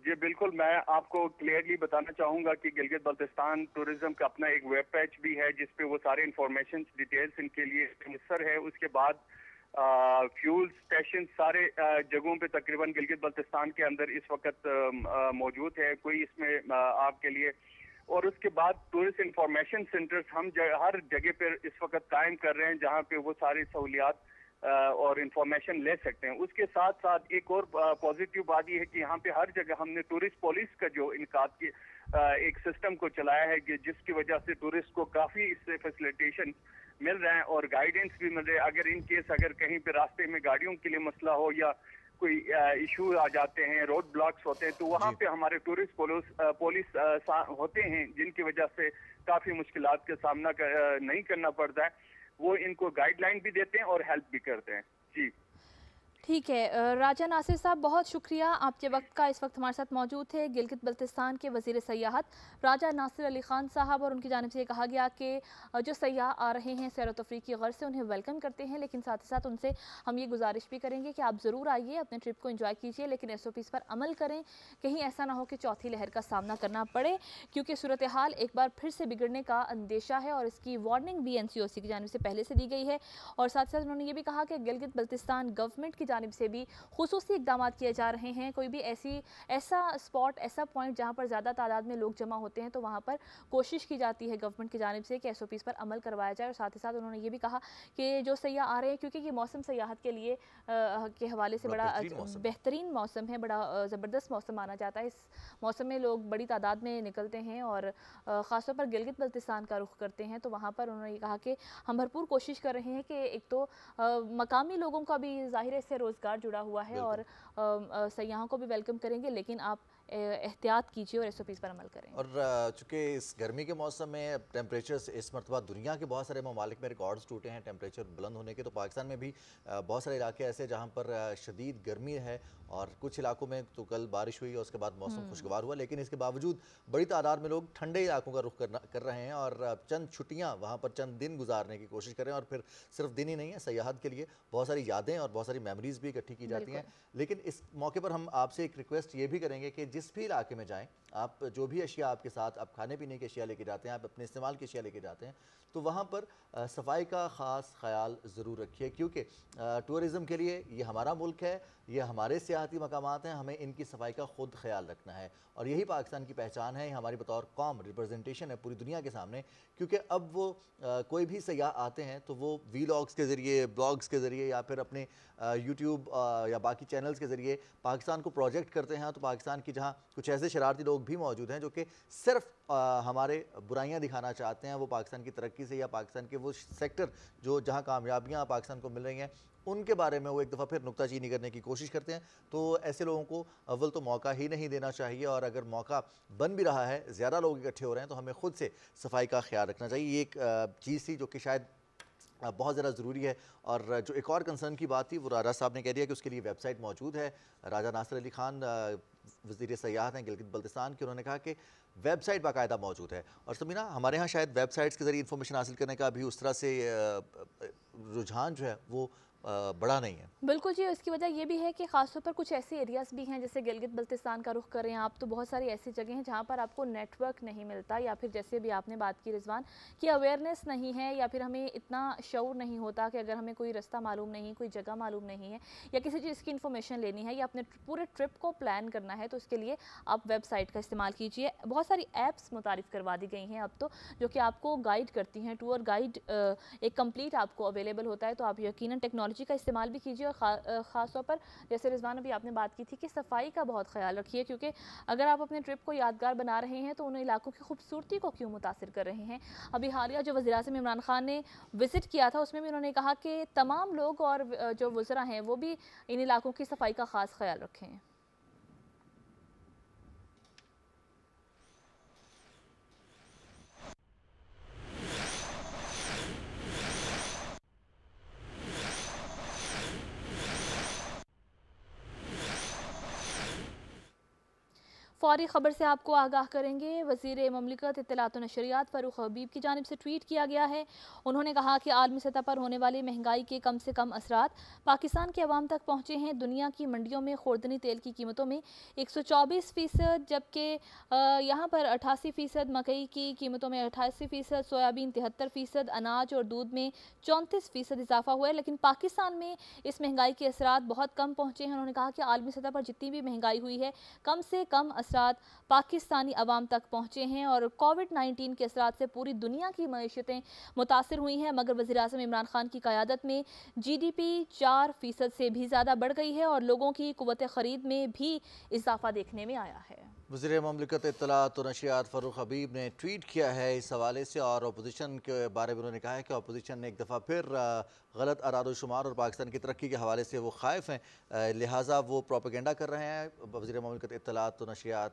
N: जी बिल्कुल, मैं आपको क्लियरली बताना चाहूँगा कि गिलगित बल्तिस्तान टूरिज्म का अपना एक वेब पेज भी है जिसपे वो सारे इंफॉर्मेशन डिटेल्स इनके लिए मुयसर है। उसके बाद फ्यूल स्टेशन सारे जगहों पे तकरीबन गिलगित बल्तिस्तान के अंदर इस वक्त मौजूद है कोई इसमें आपके लिए। और उसके बाद टूरिस्ट इंफॉर्मेशन सेंटर्स हम हर जगह पर इस वक्त कायम कर रहे हैं जहाँ पे वो सारी सहूलियात और इंफॉर्मेशन ले सकते हैं। उसके साथ साथ एक और पॉजिटिव बात यह है कि यहाँ पे हर जगह हमने टूरिस्ट पुलिस का जो इनकाद की एक सिस्टम को चलाया है कि जिसकी वजह से टूरिस्ट को काफी इससे फैसिलिटेशन मिल रहा है और गाइडेंस भी मिल रहा है। अगर इन केस अगर कहीं पे रास्ते में गाड़ियों के लिए मसला हो या कोई इशू आ जाते हैं, रोड ब्लॉक्स होते हैं, तो वहाँ पे हमारे टूरिस्ट पुलिस होते हैं जिनकी वजह से काफी मुश्किलात का सामना नहीं करना पड़ता है। वो इनको गाइडलाइन भी देते हैं और हेल्प भी करते हैं। जी
B: ठीक है राजा नासिर साहब, बहुत शुक्रिया आपके वक्त का। इस वक्त हमारे साथ मौजूद थे गिलगित बल्तिस्तान के वज़ीर सयाहत राजा नासिर अली ख़ान साहब, और उनकी जानिब से ये कहा गया कि जो सयाह आ रहे हैं सैर व तफरीह की गर्ज से उन्हें वेलकम करते हैं, लेकिन साथ ही साथ उनसे हम ये गुजारिश भी करेंगे कि आप ज़रूर आइए, अपने ट्रिप को एंजॉय कीजिए, लेकिन SOPs पर अमल करें, कहीं ऐसा ना हो कि चौथी लहर का सामना करना पड़े, क्योंकि सूरत हाल एक बार फिर से बिगड़ने का अंदेशा है और इसकी वार्निंग भी NCOC की जानिब से पहले से दी गई है। और साथ साथ उन्होंने ये भी कहा कि गिलगित बल्तिस्तान गवर्नमेंट की जानिब से भी खुसूसी इक़दाम किए जा रहे हैं। कोई भी ऐसा स्पॉट, ऐसा पॉइंट जहाँ पर ज़्यादा तादाद में लोग जमा होते हैं तो वहाँ पर कोशिश की जाती है गवर्नमेंट की जानिब से कि SOPs पर अमल करवाया जाए। और साथ ही साथ उन्होंने ये भी कहा कि जो सयाह आ रहे हैं, क्योंकि ये मौसम सयाहत के लिए के हवाले से बड़ा बेहतरीन मौसम है, बड़ा ज़बरदस्त मौसम माना जाता है। इस मौसम में लोग बड़ी तादाद में निकलते हैं और ख़ासतौर पर गिलगित बल्तिस्तान का रुख करते हैं, तो वहाँ पर उन्होंने ये कहा कि हम भरपूर कोशिश कर रहे हैं कि एक तो मकामी लोगों का भी ज़ाहिर है इससे रोज़गार जुड़ा हुआ है और सयाहों को भी वेलकम करेंगे, लेकिन आप एहतियात कीजिए और SOPs पर अमल करें।
A: और चूँकि इस गर्मी के मौसम में टेम्परेचर इस मरतबा दुनिया के बहुत सारे ममालिक में रिकॉर्ड्स टूटे हैं टेम्परेचर बुलंद होने के, तो पाकिस्तान में भी बहुत सारे इलाके ऐसे जहाँ पर शदीद गर्मी है और कुछ इलाकों में तो कल बारिश हुई और उसके बाद मौसम खुशगवार हुआ, लेकिन इसके बावजूद बड़ी तादाद में लोग ठंडे इलाकों का रुख कर रहे हैं और चंद छुट्टियाँ वहाँ पर चंद दिन गुजारने की कोशिश कर रहे हैं। और फिर सिर्फ दिन ही नहीं है, सयाहत के लिए बहुत सारी यादें और बहुत सारी मेमोरीज़ भी इकट्ठी की जाती हैं। लेकिन इस मौके पर हम आपसे एक रिक्वेस्ट ये भी करेंगे कि जिस भी इलाके में जाएँ, आप जो भी अशिया आपके साथ, आप खाने पीने की अशिया लेके जाते हैं, आप अपने इस्तेमाल की अशिया लेके जाते हैं, तो वहाँ पर सफाई का ख़ास ख्याल ज़रूर रखिए, क्योंकि टूरिज़म के लिए ये हमारा मुल्क है, ये हमारे सियाहती मकामात हैं, हमें इनकी सफाई का खुद ख्याल रखना है और यही पाकिस्तान की पहचान है, हमारी बतौर कौम रिप्रेजेंटेशन है पूरी दुनिया के सामने। क्योंकि अब वो कोई भी सयाह आते हैं तो वो वीलॉग्स के ज़रिए, ब्लॉग्स के ज़रिए या फिर अपने यूट्यूब या बाकी चैनल्स के ज़रिए पाकिस्तान को प्रोजेक्ट करते हैं। तो पाकिस्तान की जहाँ कुछ ऐसे शरारती लोग भी मौजूद हैं जो कि सिर्फ हमारे बुराइयां दिखाना चाहते हैं, वो पाकिस्तान की तरक्की से या पाकिस्तान के वो सेक्टर जो जहाँ कामयाबियाँ पाकिस्तान को मिल रही हैं उनके बारे में वो एक दफ़ा फिर नुक्ताचीनी करने की कोशिश करते हैं। तो ऐसे लोगों को अव्वल तो मौका ही नहीं देना चाहिए, और अगर मौका बन भी रहा है, ज़्यादा लोग इकट्ठे हो रहे हैं, तो हमें ख़ुद से सफाई का ख्याल रखना चाहिए। ये एक चीज़ थी जो कि शायद बहुत ज़्यादा ज़रूरी है। और जो एक और कंसर्न की बात थी वो राजा साहब ने कह दिया कि उसके लिए वेबसाइट मौजूद है। राजा नासिर अली खान वज़ीर सयाहत हैं गिलगित बल्तिस्तान के, उन्होंने कहा कि वेबसाइट बाकायदा मौजूद है। और समीना, हमारे यहाँ शायद वेबसाइट्स के ज़रिए इंफॉर्मेशन हासिल करने का अभी उस तरह से रुझान जो है वो बड़ा नहीं है।
B: बिल्कुल जी, इसकी वजह ये भी है कि ख़ासतौर पर कुछ ऐसे एरियाज़ भी हैं, जैसे गिलगित बल्तिस्तान का रुख करें आप तो बहुत सारी ऐसी जगह हैं जहाँ पर आपको नेटवर्क नहीं मिलता, या फिर जैसे भी आपने बात की रिजवान कि अवेयरनेस नहीं है, या फिर हमें इतना शऊर नहीं होता कि अगर हमें कोई रास्ता मालूम नहीं, कोई जगह मालूम नहीं है या किसी चीज़ की इन्फॉर्मेशन लेनी है या अपने पूरे ट्रिप को प्लान करना है, तो उसके लिए आप वेबसाइट का इस्तेमाल कीजिए। बहुत सारी ऐप्स मुतारिफ़ करवा दी गई हैं अब तो, जो कि आपको गाइड करती हैं। टूर गाइड एक कंप्लीट आपको अवेलेबल होता है, तो आप यकीनन टेक्नोलॉजी का इस्तेमाल भी कीजिए। और ख़ास तौर पर जैसे रिजवान अभी आपने बात की थी कि सफाई का बहुत ख्याल रखिए, क्योंकि अगर आप अपने ट्रिप को यादगार बना रहे हैं तो उन इलाकों की खूबसूरती को क्यों मुतासिर कर रहे हैं। अभी हालिया जो वज़ीर आज़म इमरान खान ने विज़िट किया था उसमें भी उन्होंने कहा कि तमाम लोग और जो वज़रा हैं वो भी इन इलाकों की सफाई का ख़ास ख्याल रखें। फौरी खबर से आपको आगाह करेंगे। वज़ीर ममलिकत इत्तलात व नशरियात फ़ारूक हबीब की जानिब से ट्वीट किया गया है। उन्होंने कहा कि आलमी सतह पर होने वाली महंगाई के कम से कम असरात पाकिस्तान के अवाम तक पहुँचे हैं। दुनिया की मंडियों में खुर्दनी तेल की कीमतों में 124%, जबकि यहाँ पर 88%, मकई की कीमतों में 88%, सोयाबीन 73%, अनाज और दूध में 34% इजाफा हुआ है। लेकिन पाकिस्तान में इस महंगाई के असरात बहुत कम पहुँचे हैं। उन्होंने कहा कि आलमी सतह पर जितनी भी महंगाई हुई है, कम से कम असरात पाकिस्तानी अवाम तक पहुँचे हैं और कोविड-19 के असरात से पूरी दुनिया की मईशतें मुतासिर हुई हैं। मगर वज़ीर आज़म इमरान खान की क़यादत में GDP 4% से भी ज़्यादा बढ़ गई है और लोगों की कुव्वत ख़रीद में भी इजाफा देखने में आया है।
A: वज़ीर ममलिकत इत्तलात व नशरियात फ़ारूक हबीब ने ट्वीट किया है इस हवाले से, और अपोजिशन के बारे में उन्होंने कहा है कि अपोजिशन ने एक दफ़ा फिर गलत अरादोशुमार और पाकिस्तान की तरक्की के हवाले से वो ख़ाइफ़ हैं, लिहाजा वो प्रोपेगेंडा कर रहे हैं। वज़ीर ममलिकत इत्तलात व नशरियात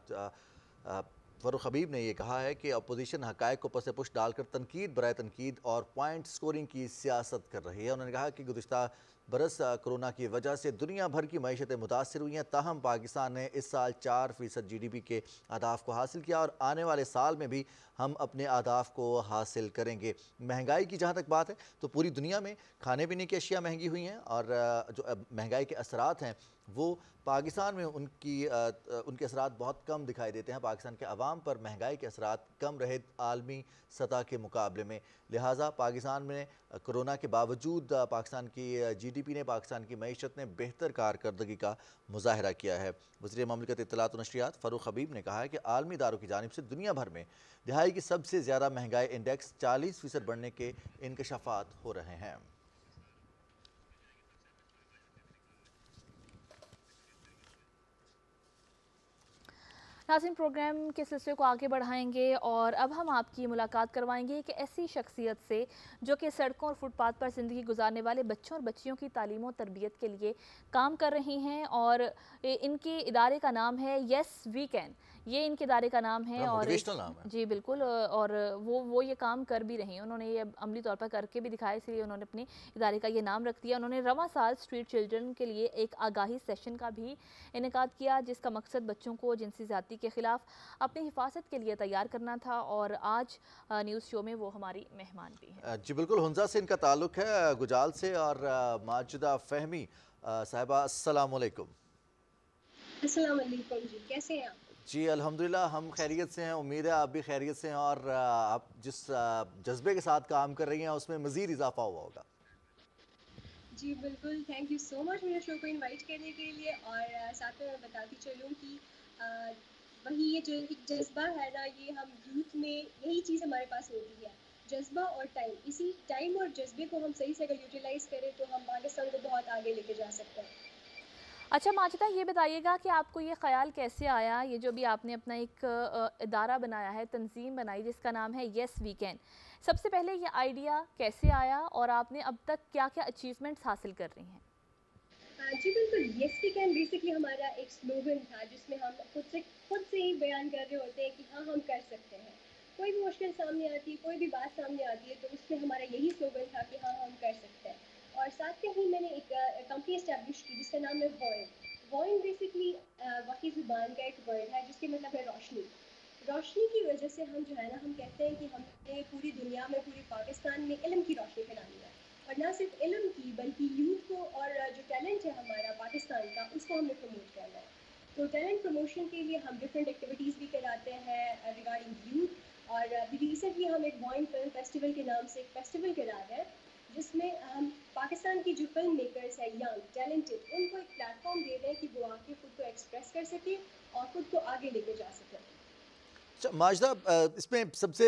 A: फ़ारूक हबीब ने यह कहा है कि अपोजिशन हक़ाइक़ को पस पुश डालकर तनकीद बराए तनकीद और पॉइंट स्कोरिंग की सियासत कर रही है। उन्होंने कहा कि गुज़िश्ता बरस कोरोना की वजह से दुनिया भर की मईशतें मुतासिर हुई हैं, ताहम पाकिस्तान ने इस साल 4% GDP के अहदाफ को हासिल किया और आने वाले साल में भी हम अपने अहदाफ को हासिल करेंगे। महंगाई की जहाँ तक बात है तो पूरी दुनिया में खाने पीने की अशिया महंगी हुई हैं और जो महंगाई के असरात हैं वो पाकिस्तान में उनके असरात बहुत कम दिखाई देते हैं। पाकिस्तान के अवाम पर महंगाई के असरात कम रहे आलमी सतह के मुकाबले में, लिहाजा पाकिस्तान में कोरोना के बावजूद पाकिस्तान की GDP ने, पाकिस्तान की मईशत ने बेहतर कारकर्दगी का मुजाहरा किया है। वज़ीर ममलिकत इत्तलात व नशरियात फ़ारूक हबीब ने कहा है कि आलमी इदारों की जानिब से दुनिया भर में दिहाई की सबसे ज़्यादा महंगाई इंडेक्स 40% बढ़ने के इंकशाफात हो रहे हैं।
B: नाज़रीन, प्रोग्राम के सिलसिले को आगे बढ़ाएंगे और अब हम आपकी मुलाकात करवाएंगे एक ऐसी शख्सियत से जो कि सड़कों और फुटपाथ पर ज़िंदगी गुजारने वाले बच्चों और बच्चियों की तालीम और तरबियत के लिए काम कर रही हैं और इनके इदारे का नाम है यस वी कैन। ये इनके इदारे का नाम है और
A: नाम है।
B: जी बिल्कुल, और वो ये काम कर भी रही हैं। उन्होंने ये अमली तौर पर करके भी दिखाया, इसलिए उन्होंने अपने इदारे का ये नाम रख दिया। उन्होंने रवां साल स्ट्रीट चिल्ड्रन के लिए एक आगाही सेशन का भी इनेकाद किया, जिसका मकसद बच्चों को जिनसी ज़्यादती के ख़िलाफ़ अपनी हिफाजत के लिए तैयार करना था। और आज न्यूज़ शो में वो हमारी मेहमान भी हैं।
A: जी बिल्कुल, हुंजा से इनका ताल्लुक़ है, गुजाल से। और माजिदा फ़हमी साहिबा, अस्सलाम वालेकुम।
O: अस्सलाम वालेकुम जी, कैसे हैं आप?
A: जी अल्हम्दुलिल्लाह, हम खैरियत से हैं, उम्मीद है आप भी खैरियत से हैं और आप जिस जज्बे के साथ काम कर रही हैं उसमें मज़ीद इजाफा हुआ होगा।
O: जी बिल्कुल, थैंक यू सो मच मुझे शो को इनवाइट करने के लिए। और साथ में मैं बताती चलूँ कि वही ये जो एक जज़्बा है ना, ये हम यूथ में यही चीज़ हमारे पास होती है, जज़्बा और टाइम। इसी टाइम और जज़्बे को हम सही से अगर यूटिलाइज़ करें तो हम पाकिस्तान को बहुत आगे लेके जा सकते हैं।
B: अच्छा माजिदा, ये बताइएगा कि आपको ये ख़्याल कैसे आया, ये जो भी आपने अपना एक इदारा बनाया है, तंजीम बनाई जिसका नाम है येस वी कैन, सबसे पहले ये आइडिया कैसे आया और आपने अब तक क्या क्या अचीवमेंट्स हासिल कर रही हैं?
O: जी बिल्कुल, येस वी कैन बेसिकली हमारा एक स्लोगन था जिसमें हम खुद से ही बयान कर रहे होते हैं कि हाँ, हम कर सकते हैं। कोई भी मुश्किल सामने आती है, कोई भी बात सामने आती है, तो उसमें हमारा यही स्लोगन था कि हाँ, हम कर सकते हैं। और साथ में ही मैंने एक कंपनी एस्टैब्लिश की जिसका नाम है वॉइन। वॉइन बेसिकली वही ज़ुबान का एक वर्ड है जिसके मतलब है रोशनी। रोशनी की वजह से हम जो है ना, हम कहते हैं कि हमने पूरी दुनिया में, पूरे पाकिस्तान में इल्म की रोशनी फैलानी है। और ना सिर्फ इल्म की बल्कि यूथ को और जो टैलेंट है हमारा पाकिस्तान का, उसको हमने प्रमोट करना है। तो टैलेंट प्रमोशन के लिए हम डिफरेंट एक्टिविटीज़ भी कराते हैं रिगार्डिंग यूथ। और अभी रिसेंटली हम एक वॉइन फिल्म फेस्टिवल के नाम से एक फेस्टिवल करा रहे हैं जिसमें हम पाकिस्तान की जो फिल्म मेकर्स हैं यंग टैलेंटेड, उनको एक प्लेटफॉर्म दे रहे हैं कि वो आके खुद को एक्सप्रेस कर सकें और खुद को आगे लेके जा सकें।
A: अच्छा माजिदा, इसमें सबसे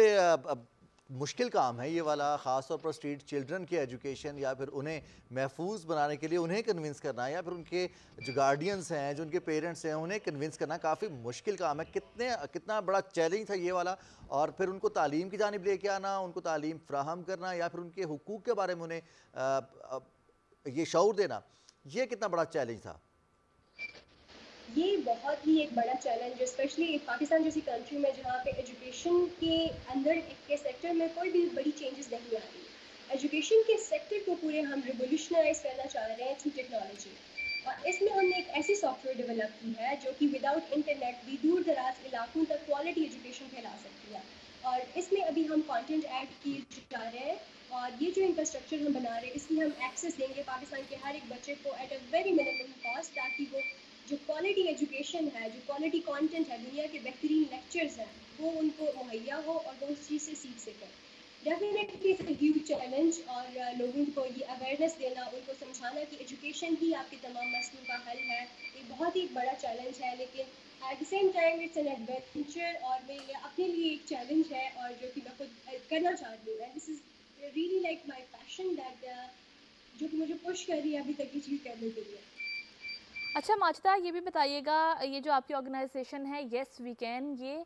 A: मुश्किल काम है ये वाला, ख़ास तौर पर स्ट्रीट चिल्ड्रन की एजुकेशन, या फिर उन्हें महफूज बनाने के लिए उन्हें कन्विंस करना, या फिर उनके जो गार्डियंस हैं, जो उनके पेरेंट्स हैं, उन्हें कन्विंस करना काफ़ी मुश्किल काम है। कितना बड़ा चैलेंज था ये वाला, और फिर उनको तालीम की जानिब लेके आना, उनको तालीम फ्राहम करना, या फिर उनके हुकूक के बारे में उन्हें ये शऊर देना, ये कितना बड़ा चैलेंज था?
O: ये बहुत ही एक बड़ा चैलेंज है, स्पेशली पाकिस्तान जैसी कंट्री में जहाँ पे एजुकेशन के अंदर के सेक्टर में कोई भी बड़ी चेंजेस नहीं आ रही। एजुकेशन के सेक्टर को पूरे हम रिवोल्यूशनराइज करना चाह रहे हैं थ्रू टेक्नोलॉजी। और इसमें हमने एक ऐसी सॉफ्टवेयर डेवलप की है जो कि विदाउट इंटरनेट भी दूर दराज इलाकों तक क्वालिटी एजुकेशन फैला सकती है। और इसमें अभी हम कंटेंट ऐड किए जा रहे हैं, और ये जो इंफ्रास्ट्रक्चर हम बना रहे हैं इसमें हम एक्सेस देंगे पाकिस्तान के हर एक बच्चे को at a very minimum cost, ताकि वो जो क्वालिटी एजुकेशन है, जो क्वालिटी कंटेंट है, दुनिया के बेहतरीन लेक्चर्स हैं, वो उनको मुहैया हो और वो उस चीज़ से सीख सकें। Definitely it's a huge challenge, और लोगों को ये अवेयरनेस देना, उनको समझाना कि एजुकेशन ही आपके तमाम मसलों का हल है, ये बहुत ही बड़ा चैलेंज है। लेकिन at the same time it's an adventure, और मेरे अपने लिए एक चैलेंज है और जो कि मैं खुद करना चाहती हूँ। And this is really like my passion that जो कि मुझे पुश कर रही है अभी तक ये चीज़ करने के लिए।
B: अच्छा माजिदा, ये भी बताइएगा, ये जो आपकी ऑर्गेनाइजेशन है येस वी कैन, ये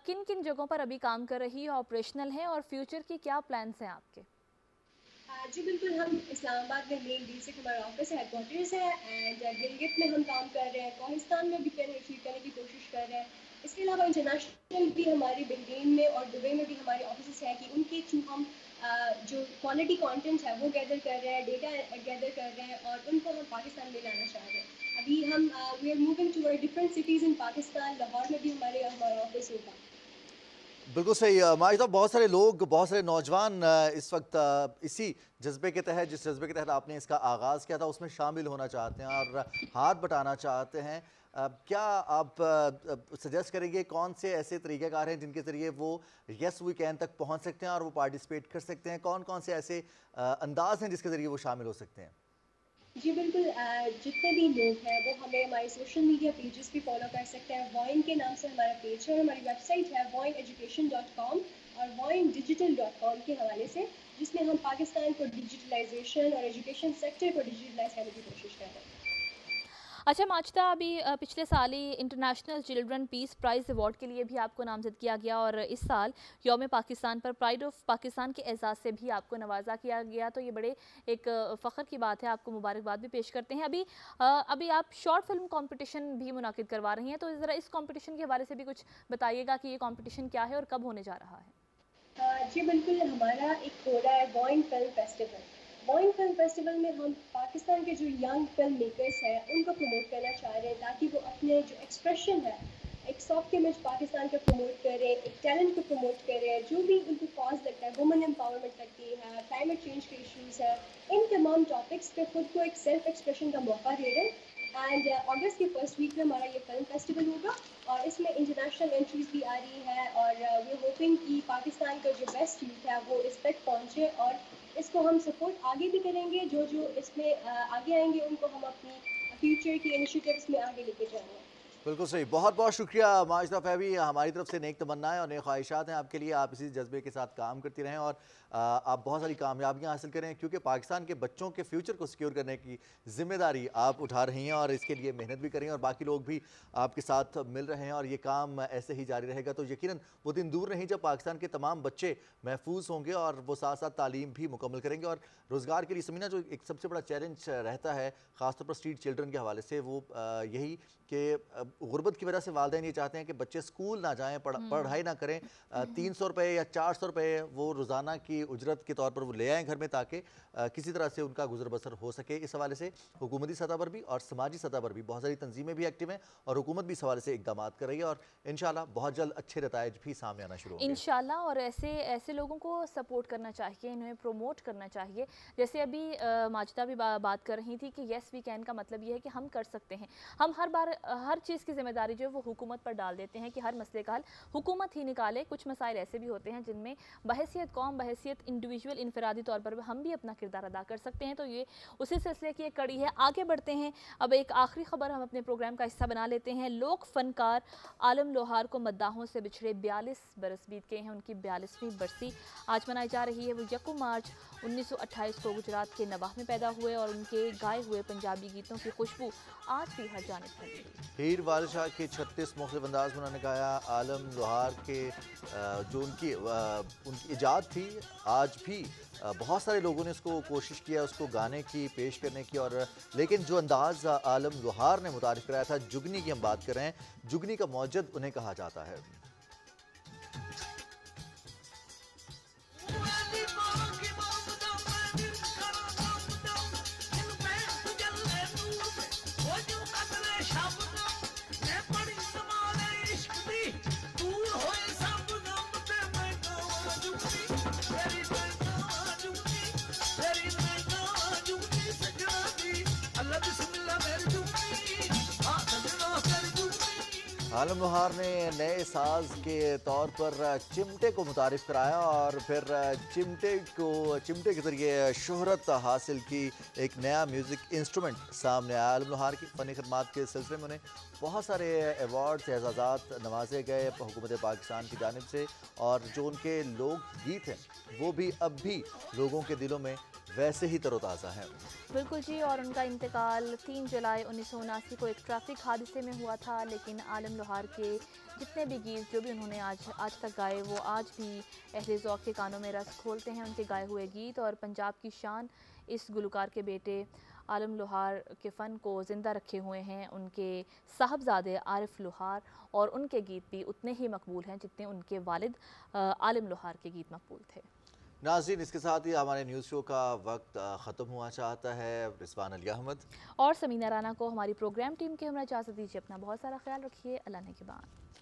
B: किन किन जगहों पर अभी काम कर रही है, ऑपरेशनल है, और फ्यूचर के क्या प्लान्स हैं आपके?
O: जी बिल्कुल, हम इस्लामाबाद में मेन बेसिक हमारा ऑफिस है, हेडक्वार्टर्स है। एंड गिलगित में हम काम कर रहे हैं, पाकिस्तान में भी पेनिट्रेट करने की कोशिश कर रहे हैं। इसके अलावा इंटरनेशनल भी हमारी बहरीन में और दुबई में भी हमारे ऑफिस हैं कि उनके थ्रू हम जो क्वालिटी कंटेंट है वो गैदर कर रहे हैं, डेटा गैदर कर रहे हैं, और उनको हम पाकिस्तान में लाना चाह रहे हैं। अभी हम we are moving to different cities in Pakistan. Lahore में भी हमारा ऑफिस होगा।
A: बिल्कुल सही माजिदा, बहुत सारे लोग, बहुत सारे नौजवान इस वक्त इसी जज्बे के तहत, जिस जज्बे के तहत आपने इसका आगाज़ किया था, उसमें शामिल होना चाहते हैं और हाथ बटाना चाहते हैं। क्या आप सजेस्ट करेंगे कौन से ऐसे तरीक़ेकार हैं जिनके ज़रिए वो येस वी कैन तक पहुंच सकते हैं और वो पार्टिसिपेट कर सकते हैं? कौन कौन से ऐसे अंदाज हैं जिसके ज़रिए वो शामिल हो सकते हैं?
O: जी बिल्कुल, जितने भी लोग हैं वो हमें हमारे सोशल मीडिया पेजेस भी फॉलो कर सकते हैं। वॉइन के नाम से हमारा पेज है, हमारी वेबसाइट है voineducation.com और voinedigital.com के हवाले से, जिसमें हम पाकिस्तान को डिजिटलाइजेशन और एजुकेशन सेक्टर को डिजिटलाइज करने की कोशिश कर रहे हैं।
B: अच्छा माजिदा, अभी पिछले साल ही international children peace prize award के लिए भी आपको नामज़द किया गया, और इस साल यौम पाकिस्तान पर प्राइड ऑफ पाकिस्तान के एजाज़ से भी आपको नवाजा किया गया। तो ये बड़े एक फ़ख्र की बात है, आपको मुबारकबाद भी पेश करते हैं। अभी आप शॉर्ट फिल्म कंपटीशन भी मुनाकिद करवा रही हैं, तो ज़रा इस कंपटीशन के हवाले से भी कुछ बताइएगा कि ये कंपटीशन क्या है और कब होने जा रहा है?
O: जी बिल्कुल, हमारा एक हो रहा है वॉइन फिल्म फेस्टिवल। वॉइन फिल्म फेस्टिवल में हम पाकिस्तान के जो यंग फिल्म मेकर्स हैं उनको प्रमोट करना चाह रहे हैं, ताकि वो अपने जो एक्सप्रेशन है, एक सॉफ्ट इमेज पाकिस्तान का प्रमोट करें, एक टैलेंट को प्रमोट करें, जो भी उनको कॉज लगता है, वुमेन एम्पावरमेंट तक की है, क्लाइमेट चेंज के इश्यूज़ हैं, इन तमाम टॉपिक्स पे खुद को एक सेल्फ एक्सप्रेशन का मौका दे रहे हैं। एंड अगस्त के फर्स्ट वीक में हमारा ये फिल्म फेस्टिवल होगा, और इसमें इंटरनेशनल एंट्रीज भी आ रही है, और वी होपिंग कि पाकिस्तान का जो बेस्ट यूथ है वो इस तक पहुँचे और इसको हम सपोर्ट आगे भी करेंगे, जो जो इसमें आगे आएंगे उनको हम अपनी फ्यूचर की इनिशिएटिव्स में आगे लेके जाएंगे।
A: बिल्कुल सही। बहुत बहुत शुक्रिया माजिदा फैबी। हमारी तरफ से नेक तमन्नाएं और नेक ख्वाहिशात हैं आपके लिए। आप इसी जज्बे के साथ काम करती रहें और आप बहुत सारी कामयाबियां हासिल करें, क्योंकि पाकिस्तान के बच्चों के फ्यूचर को सिक्योर करने की जिम्मेदारी आप उठा रही हैं और इसके लिए मेहनत भी करें और बाकी लोग भी आपके साथ मिल रहे हैं और ये काम ऐसे ही जारी रहेगा तो यकीनन वो दिन दूर नहीं जब पाकिस्तान के तमाम बच्चे महफूज होंगे और वो साथ साथ तालीम भी मुकम्मल करेंगे। और रोज़गार के लिए समीना जो एक सबसे बड़ा चैलेंज रहता है ख़ासतौर पर स्ट्रीट चिल्ड्रन के हवाले से, वो यही कि गुर्बत की वजह से वालिदैन ये चाहते हैं कि बच्चे स्कूल ना जाएं, पढ़ाई ना करें। 300 रुपये या 400 रुपये वो रोज़ाना की उजरत के तौर पर वो ले आएँ घर में, ताकि किसी तरह से उनका गुजर बसर हो सके। इस हवाले से हुकूमती सतह पर भी और समाजी सतह पर भी बहुत सारी तंजीमें भी एक्टिव हैं और हुकूमत भी इस हवाले से इकदाम कर रही है और इंशाल्लाह बहुत जल्द अच्छे नताइज भी सामने आना शुरू होंगे
B: इंशाल्लाह। और ऐसे लोगों को सपोर्ट करना चाहिए, इन्हें प्रोमोट करना चाहिए। जैसे अभी माजिदा भी बात कर रही थी कि येस वी कैन का मतलब ये है कि हम कर सकते हैं। हम हर बार हर चीज़ की जिम्मेदारी जो है वो हुकूमत पर डाल देते हैं कि हर मसले का हल हुकूमत ही निकाले। कुछ मसाइल ऐसे भी होते हैं जिनमें बहैसियत कौम, बहैसियत इंडिविजुअल, इनफरादी तौर पर हम भी अपना किरदार अदा कर सकते हैं। तो ये उसी सिलसिले की एक कड़ी है। आगे बढ़ते हैं। अब एक आखिरी खबर हम अपने प्रोग्राम का हिस्सा बना लेते हैं। लोक फनकार आलम लोहार को मद्दाहों से बिछड़े 42 बरस बीत गए हैं। उनकी 42वीं बरसी आज मनाई जा रही है। वो 1 मार्च 1928 को गुजरात के नवाह में पैदा हुए और उनके गाए हुए पंजाबी गीतों की खुशबू आज भी हर जानिब फैली है।
A: हीर वालिशाह के 36 मुख्तलिफ अंदाज में उन्होंने गाया। आलम लोहार के जो उनकी इजाद थी, आज भी बहुत सारे लोगों ने उसको कोशिश किया उसको गाने की, पेश करने की, और लेकिन जो अंदाज़ आलम लोहार ने मुतारिफ कराया था, जुगनी की हम बात कर रहे हैं, जुगनी का मौजद उन्हें कहा जाता है। आलम लोहार ने नए साज के तौर पर चिमटे को मुतारिफ कराया और फिर चिमटे के ज़रिए शोहरत हासिल की। एक नया म्यूज़िक इंस्ट्रूमेंट सामने आया। आलम लोहार की फ़नी खदमात के सिलसिले में उन्हें बहुत सारे अवार्ड्स, एजाज़ात नवाजे गए हुकूमत पाकिस्तान की जानिब से, और जो उनके लोक गीत हैं वो भी अब भी लोगों के दिलों में वैसे ही तरोताज़ा है।
B: बिल्कुल जी। और उनका इंतकाल 3 जुलाई 1979 को एक ट्रैफिक हादसे में हुआ था। लेकिन आलम लोहार के जितने भी गीत जो भी उन्होंने आज तक गाए, वो आज भी अहले ज़ौक़ के कानों में रस खोलते हैं। उनके गाए हुए गीत और पंजाब की शान इस गुलकार के बेटे आलम लोहार के फ़न को ज़िंदा रखे हुए हैं। उनके साहबजादे आरिफ लोहार, और उनके गीत भी उतने ही मकबूल हैं जितने उनके वालिद आलम लोहार के गीत मकबूल थे।
A: नाज़रीन, इसके साथ ही हमारे न्यूज़ शो का वक्त ख़त्म हुआ चाहता है। रिजवान अली अहमद
B: और समीना राना को हमारी प्रोग्राम टीम के हमरा इजाज़त दीजिए। अपना बहुत सारा ख्याल रखिए। अल्लाह ने के बाद।